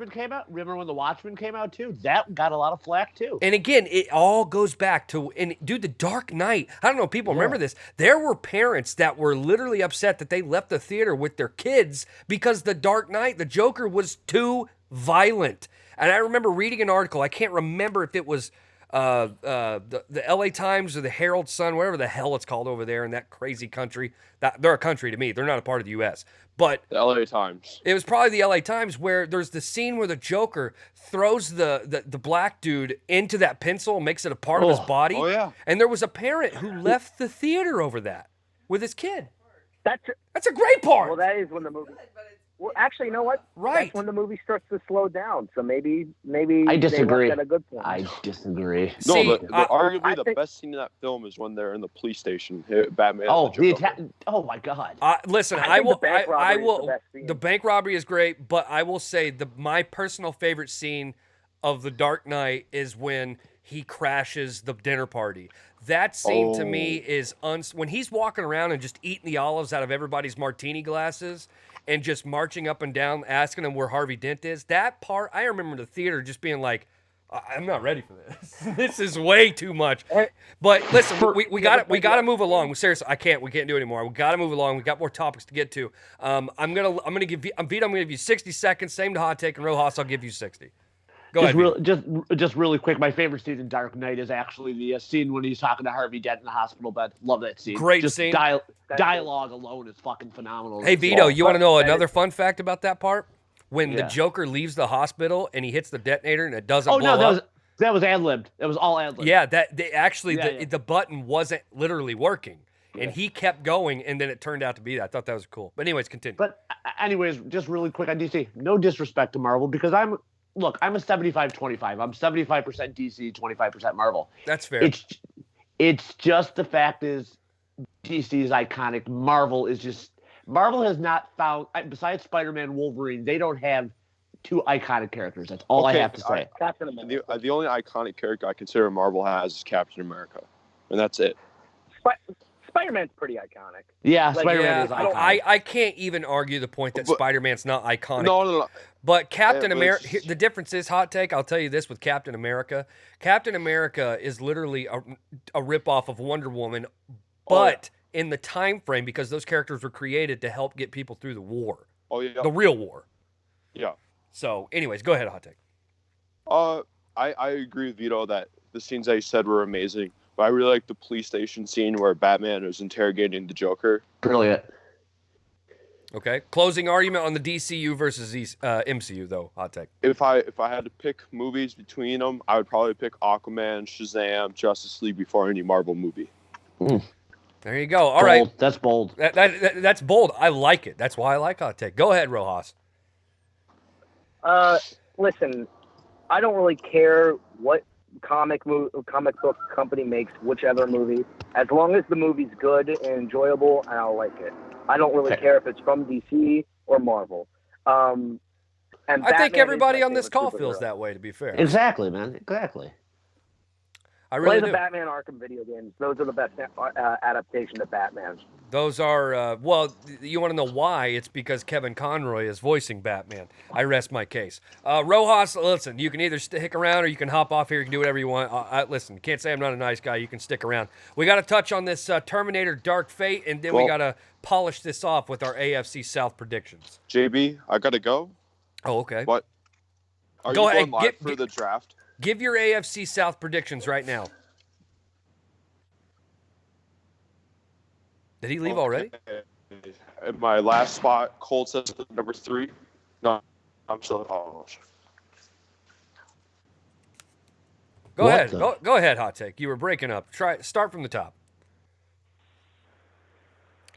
Remember when The Watchmen came out too? That got a lot of flack too. And again, it all goes back to, The Dark Knight. I don't know if people remember this. There were parents that were literally upset that they left the theater with their kids because The Dark Knight, the Joker, was too violent. And I remember reading an article. I can't remember if it was the LA Times or the Herald Sun, whatever the hell it's called over there in that crazy country. They're a country to me. They're not a part of the U.S. But the LA Times. It was probably the LA Times where there's the scene where the Joker throws the black dude into that pencil and makes it a part of his body. Oh, yeah. And there was a parent who left the theater over that with his kid. That's a great part. Well, that is when the movie... Well, actually, you know what? Right. That's when the movie starts to slow down. So maybe I disagree. They left at a good point. I disagree. No, arguably the best scene in that film is when they're in the police station. Batman. Oh, oh my God. Listen, the bank robbery is great, but I will say my personal favorite scene of The Dark Knight is when he crashes the dinner party. That scene to me is when he's walking around and just eating the olives out of everybody's martini glasses and just marching up and down, asking them where Harvey Dent is. That part, I remember the theater just being like, I'm not ready for this. This is way too much. But listen, we got to move along. Seriously, we can't do it anymore. We got to move along. We got more topics to get to. I'm gonna give you 60 seconds. Same to Hot Take and Rojas. I'll give you 60. Go ahead. Just really quick. My favorite scene in Dark Knight is actually the scene when he's talking to Harvey Dent in the hospital bed. Love that scene. Great scene. Dialogue alone is fucking phenomenal. Hey Vito, you want to know another fun fact about that part? When the Joker leaves the hospital and he hits the detonator and it doesn't blow up. That was ad-libbed. It was all ad-libbed. Yeah, the button wasn't literally working. And he kept going, and then it turned out to be that. I thought that was cool. But anyways, continue. But anyways, just really quick on DC. No disrespect to Marvel, because I'm a 75-25. I'm 75% DC, 25% Marvel. That's fair. It's just the fact is DC is iconic. Marvel has not found, besides Spider-Man, Wolverine, they don't have two iconic characters. That's all I have to say. The only iconic character I consider Marvel has is Captain America, and that's it. Spider-Man's pretty iconic. Yeah, Spider-Man is iconic. I can't even argue the point that Spider-Man's not iconic. No. But Captain America, the difference is, Hot Take, I'll tell you this with Captain America. Captain America is literally a ripoff of Wonder Woman, but in the time frame, because those characters were created to help get people through the war. Oh, yeah. The real war. Yeah. So, anyways, go ahead, Hot Take. I agree with Vito that the scenes that he said were amazing, but I really like the police station scene where Batman was interrogating the Joker. Brilliant. Okay. Closing argument on the DCU versus MCU, though, Hot Take. If I had to pick movies between them, I would probably pick Aquaman, Shazam, Justice League before any Marvel movie. There you go. All right. That's bold. That's bold. I like it. That's why I like Hot Take. Go ahead, Rojas. Listen, I don't really care what comic book company makes whichever movie. As long as the movie's good and enjoyable, I'll like it. I don't really care if it's from DC or Marvel. And I think everybody on this call feels that way, to be fair. Exactly, man. Exactly. I really Play do. the Batman Arkham video games. Those are the best adaptation of Batman. Those are, well, you want to know why? It's because Kevin Conroy is voicing Batman. I rest my case. Rojas, listen, you can either stick around or you can hop off here. You can do whatever you want. Listen, can't say I'm not a nice guy. You can stick around. We got to touch on this Terminator Dark Fate, and then we got to polish this off with our AFC South predictions. JB, I got to go. Oh, okay. What? Are Go you ahead, going live for the draft? Give your AFC South predictions right now. Did he leave already? In my last spot, Colts at number 3. No, I'm still. Go ahead. Go ahead, Hot Take. You were breaking up. Start from the top.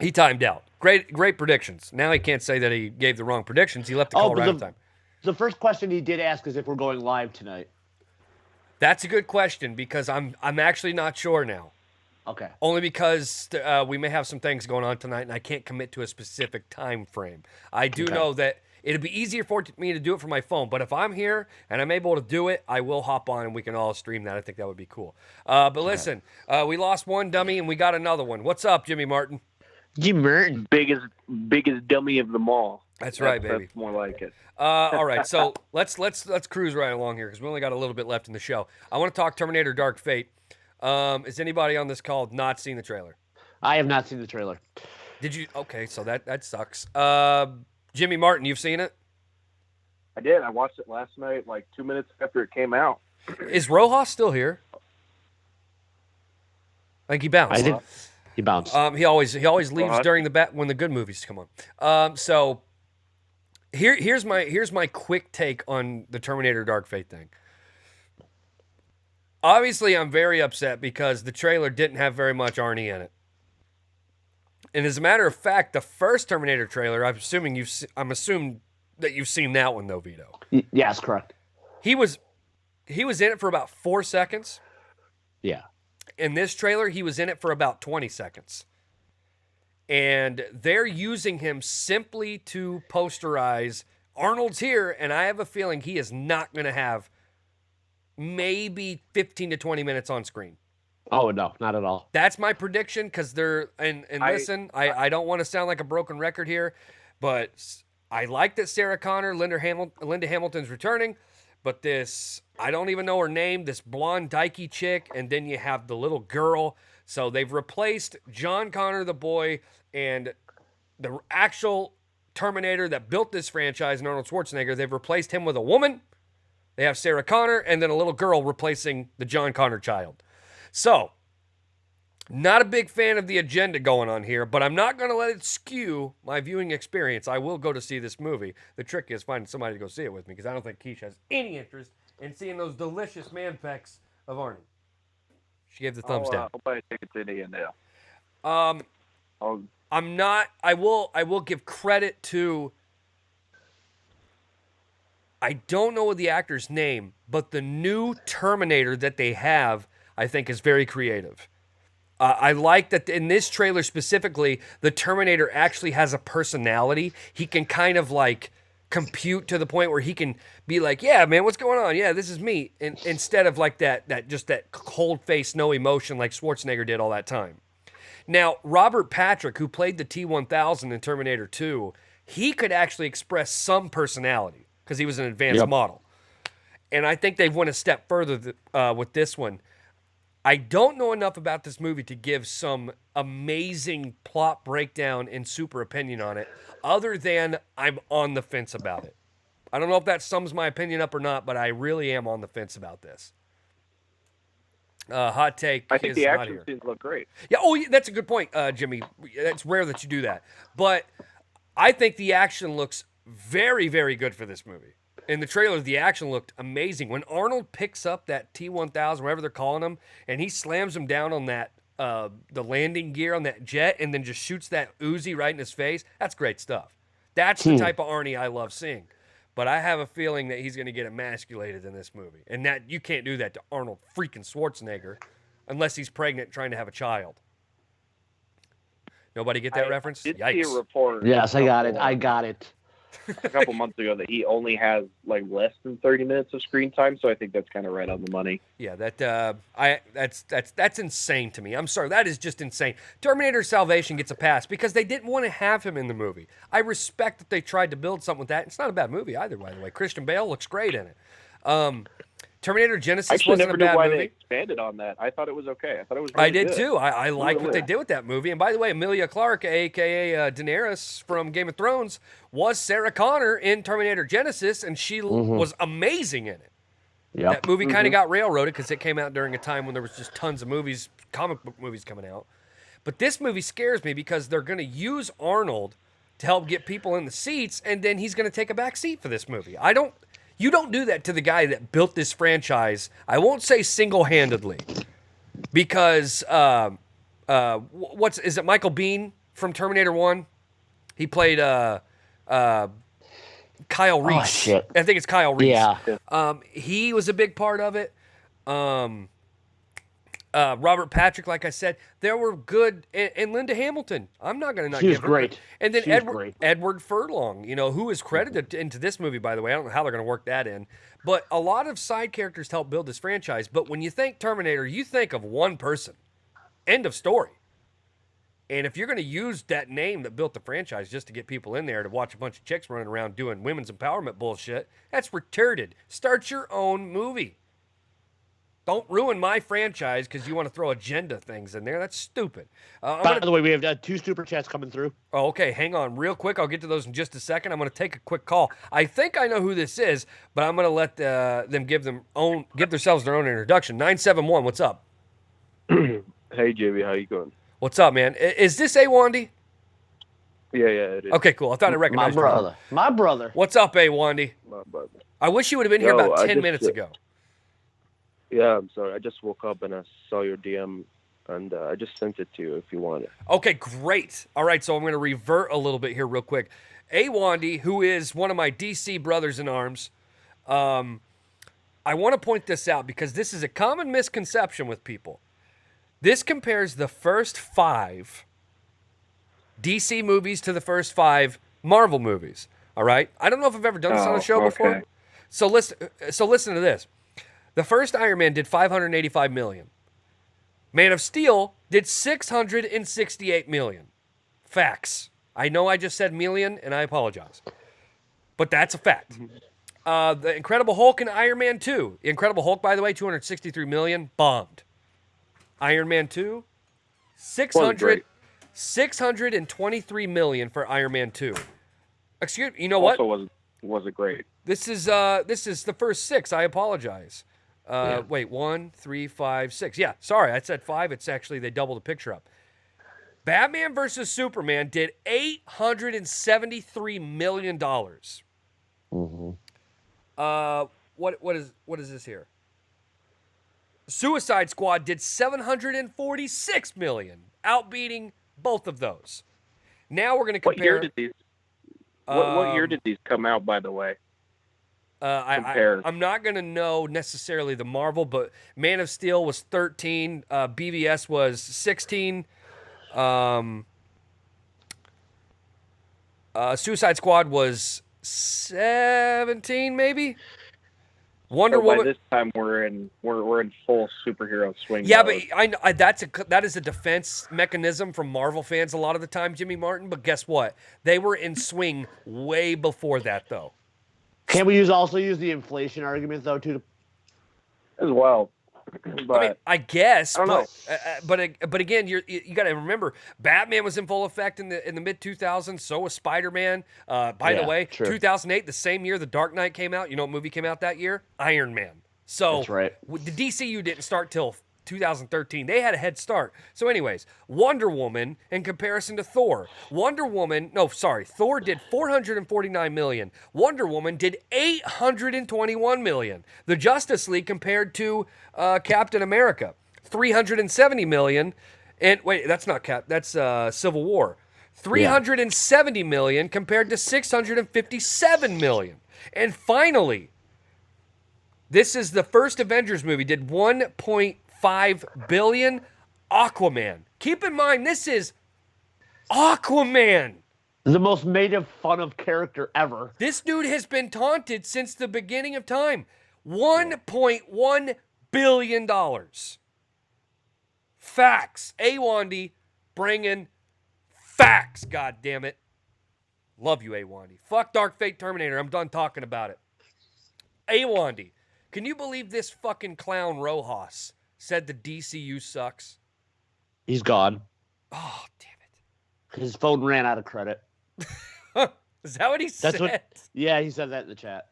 He timed out. Great predictions. Now he can't say that he gave the wrong predictions. He left the call right on time. The first question he did ask is if we're going live tonight. That's a good question because I'm actually not sure now. Okay. Only because we may have some things going on tonight, and I can't commit to a specific time frame. I do know that it'd be easier for me to do it from my phone, but if I'm here and I'm able to do it, I will hop on and we can all stream that. I think that would be cool. But listen, we lost one dummy and we got another one. What's up, Jimmy Martin? Jimmy Martin, biggest dummy of them all. That's right, baby. That's more like it. All right, so let's cruise right along here because we only got a little bit left in the show. I want to talk Terminator Dark Fate. Is anybody on this call not seen the trailer? I have not seen the trailer. Did you? Okay, so that sucks. Jimmy Martin, you've seen it? I did. I watched it last night, like 2 minutes after it came out. Is Rojas still here? I think he bounced. I think he bounced. He always leaves during when the good movies come on. So here's my quick take on the Terminator Dark Fate thing. Obviously, I'm very upset because the trailer didn't have very much Arnie in it. And as a matter of fact, the first Terminator trailer, I'm assuming that you've seen that one though, Vito. Yes, correct. He was in it for about 4 seconds. Yeah. In this trailer, he was in it for about 20 seconds. And they're using him simply to posterize Arnold's here, and I have a feeling he is not going to have maybe 15 to 20 minutes on screen. Oh, no, not at all. That's my prediction because they're – and listen, I don't want to sound like a broken record here, but I like that Sarah Connor, Linda Hamilton's returning, but this – I don't even know her name, this blonde dykey chick, and then you have the little girl. So they've replaced John Connor, the boy, and the actual Terminator that built this franchise, and Arnold Schwarzenegger. They've replaced him with a woman. They have Sarah Connor, and then a little girl replacing the John Connor child. So, not a big fan of the agenda going on here, but I'm not going to let it skew my viewing experience. I will go to see this movie. The trick is finding somebody to go see it with me, because I don't think Keish has any interest in seeing those delicious man pecs of Arnie. She gave the thumbs down. I'll buy a ticket to the end now. I'm not. I will give credit to. I don't know the actor's name, but the new Terminator that they have, I think, is very creative. I like that in this trailer specifically, the Terminator actually has a personality. He can kind of like compute to the point where he can be like, yeah, man, what's going on? Yeah, this is me. And instead of like that just that cold face, no emotion like Schwarzenegger did all that time. Now, Robert Patrick, who played the T-1000 in Terminator 2, he could actually express some personality because he was an advanced model. And I think they've went a step further with this one. I don't know enough about this movie to give some amazing plot breakdown and super opinion on it, other than I'm on the fence about it. I don't know if that sums my opinion up or not, but I really am on the fence about this. Hot take. I think the action scenes look great. Yeah. Oh, that's a good point, Jimmy. It's rare that you do that, but I think the action looks very, very good for this movie. In the trailer, the action looked amazing. When Arnold picks up that T-1000, whatever they're calling him, and he slams him down on that the landing gear on that jet, and then just shoots that Uzi right in his face, that's great stuff. That's the type of Arnie I love seeing. But I have a feeling that he's going to get emasculated in this movie. And that you can't do that to Arnold freaking Schwarzenegger unless he's pregnant trying to have a child. Nobody get that reference? I did see a report. Yes, I got it. A couple months ago that he only has like less than 30 minutes of screen time, so I think that's kind of right on the money. Yeah, that's insane to me. I'm sorry, that is just insane. Terminator Salvation gets a pass because they didn't want to have him in the movie. I respect that they tried to build something with that. It's not a bad movie either, by the way. Christian Bale looks great in it. Terminator Genesis wasn't a bad movie. I never knew why they expanded on that. I thought it was okay. I thought it was really good. I did too. I like what they did with that movie. And by the way, Emilia Clarke, a.k.a. Daenerys from Game of Thrones, was Sarah Connor in Terminator Genesis, and she was amazing in it. Yep. That movie kind of got railroaded because it came out during a time when there was just tons of movies, comic book movies coming out. But this movie scares me because they're going to use Arnold to help get people in the seats, and then he's going to take a back seat for this movie. You don't do that to the guy that built this franchise. I won't say single-handedly, because is it Michael Biehn from Terminator 1? He played Kyle Reese. Oh, shit. I think it's Kyle Reese. Yeah. He was a big part of it. Robert Patrick, like I said, there were good, and Linda Hamilton. I'm not going to not give her. She was great. And then Edward Furlong, who is credited into this movie, by the way. I don't know how they're going to work that in. But a lot of side characters help build this franchise. But when you think Terminator, you think of one person. End of story. And if you're going to use that name that built the franchise just to get people in there to watch a bunch of chicks running around doing women's empowerment bullshit, that's retarded. Start your own movie. Don't ruin my franchise because you want to throw agenda things in there. That's stupid. By the way, we have 2 super chats coming through. Oh, okay. Hang on real quick. I'll get to those in just a second. I'm going to take a quick call. I think I know who this is, but I'm going to let them give themselves their own introduction. 971, what's up? Hey, JB, how you going? What's up, man? Is this A-Wandy? Yeah, it is. Okay, cool. I thought I recognized you. My brother. What's up, A-Wandy? My brother. I wish you would have been here about 10 minutes ago. Yeah, I'm sorry. I just woke up and I saw your DM, and I just sent it to you if you want it. Okay, great. All right, so I'm going to revert a little bit here real quick. A-Wandy, who is one of my DC brothers in arms, I want to point this out because this is a common misconception with people. This compares the first 5 DC movies to the first 5 Marvel movies, all right? I don't know if I've ever done this on a show before. So listen to this. The first Iron Man did $585 million. Man of Steel did $668 million. Facts. I know I just said million, and I apologize. But that's a fact. The Incredible Hulk and Iron Man 2. The Incredible Hulk, by the way, $263 million, bombed. Iron Man 2, $623 million for Iron Man 2. Excuse me, you know what? Also wasn't great. This is the first 6. I apologize. Wait, 1, 3, 5, 6. Yeah, sorry, I said 5. It's actually they doubled the picture up. Batman versus Superman did $873 million. Mm-hmm. What is this here? Suicide Squad did $746 million, outbeating both of those. Now we're going to compare. What year did these come out, by the way? I'm not going to know necessarily the Marvel, but Man of Steel was 13. BVS was 16. Suicide Squad was 17, maybe. Wonder Woman. By this time we're in full superhero swing. Yeah, mode. but that is a defense mechanism from Marvel fans a lot of the time, Jimmy Martin. But guess what? They were in swing way before that, though. Can we also use the inflation argument though too? As well. But, I mean, I guess, I don't know. But again, you got to remember, Batman was in full effect in the mid 2000s. So was Spider-Man. By the way, true. 2008, the same year The Dark Knight came out. You know what movie came out that year? Iron Man. So that's right. The DCU didn't start till 2013. They had a head start. So anyways, Wonder Woman in comparison to Thor. Thor did $449 million. Wonder Woman did $821 million. The Justice League compared to Captain America, $370 million. And wait, that's not that's Civil War. $370 million compared to $657 million. And finally, this is the first Avengers movie, did $1.5 billion. Aquaman. Keep in mind, this is Aquaman. The most made fun of character ever. This dude has been taunted since the beginning of time. $1.1 billion. Facts. A-Wandy bringing facts, God damn it. Love you, A-Wandy. Fuck Dark Fate Terminator. I'm done talking about it. A-Wandy. Can you believe this fucking clown Rojas said the DCU sucks? He's gone. Oh, damn it. His phone ran out of credit. Is that what he said? Yeah, he said that in the chat.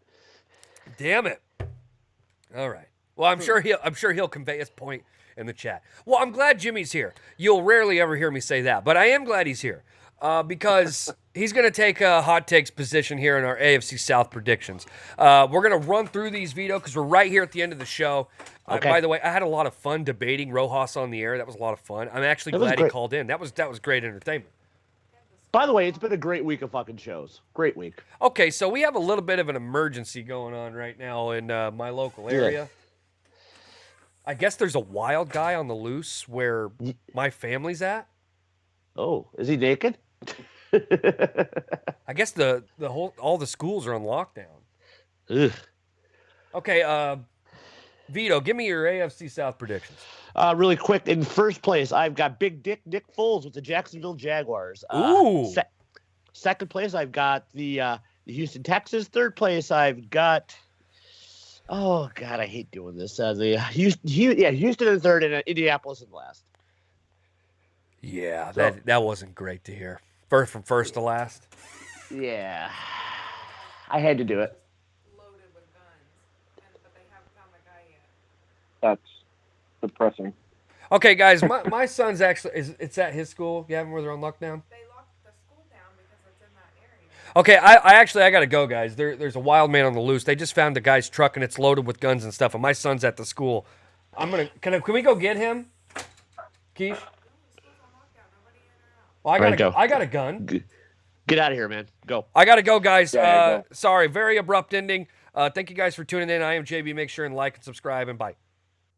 Damn it. All right. Well, I'm sure he'll convey his point in the chat. Well, I'm glad Jimmy's here. You'll rarely ever hear me say that, but I am glad he's here because he's going to take a hot takes position here in our AFC South predictions. We're going to run through these, Vito, because we're right here at the end of the show. Okay. By the way, I had a lot of fun debating Rojas on the air. That was a lot of fun. I'm actually glad he called in. That was great entertainment. By the way, it's been a great week of fucking shows. Great week. Okay, so we have a little bit of an emergency going on right now in my local area. Yeah. I guess there's a wild guy on the loose where my family's at. Oh, is he naked? I guess all the schools are on lockdown. Ugh. Okay, Vito, give me your AFC South predictions. Really quick, in first place, I've got Big Dick Nick Foles with the Jacksonville Jaguars. Ooh. Second place, I've got the Houston Texans. Third place, I've got. Oh God, I hate doing this. Houston in third, and Indianapolis in last. Yeah, that wasn't great to hear. From first to last. Yeah, I had to do it. Loaded with guns, but they haven't found the guy yet. That's depressing. Okay, guys, my son's actually it's at his school. You have him where they're on lockdown. They locked the school down because it's in that area. Okay, I gotta go, guys. There's a wild man on the loose. They just found the guy's truck and it's loaded with guns and stuff. And my son's at the school. Can we go get him, Keith? Well, I got a gun. Get out of here, man. Go. I got to go, guys. Yeah, go. Sorry, very abrupt ending. Thank you guys for tuning in. I am JB. Make sure and like and subscribe, and bye.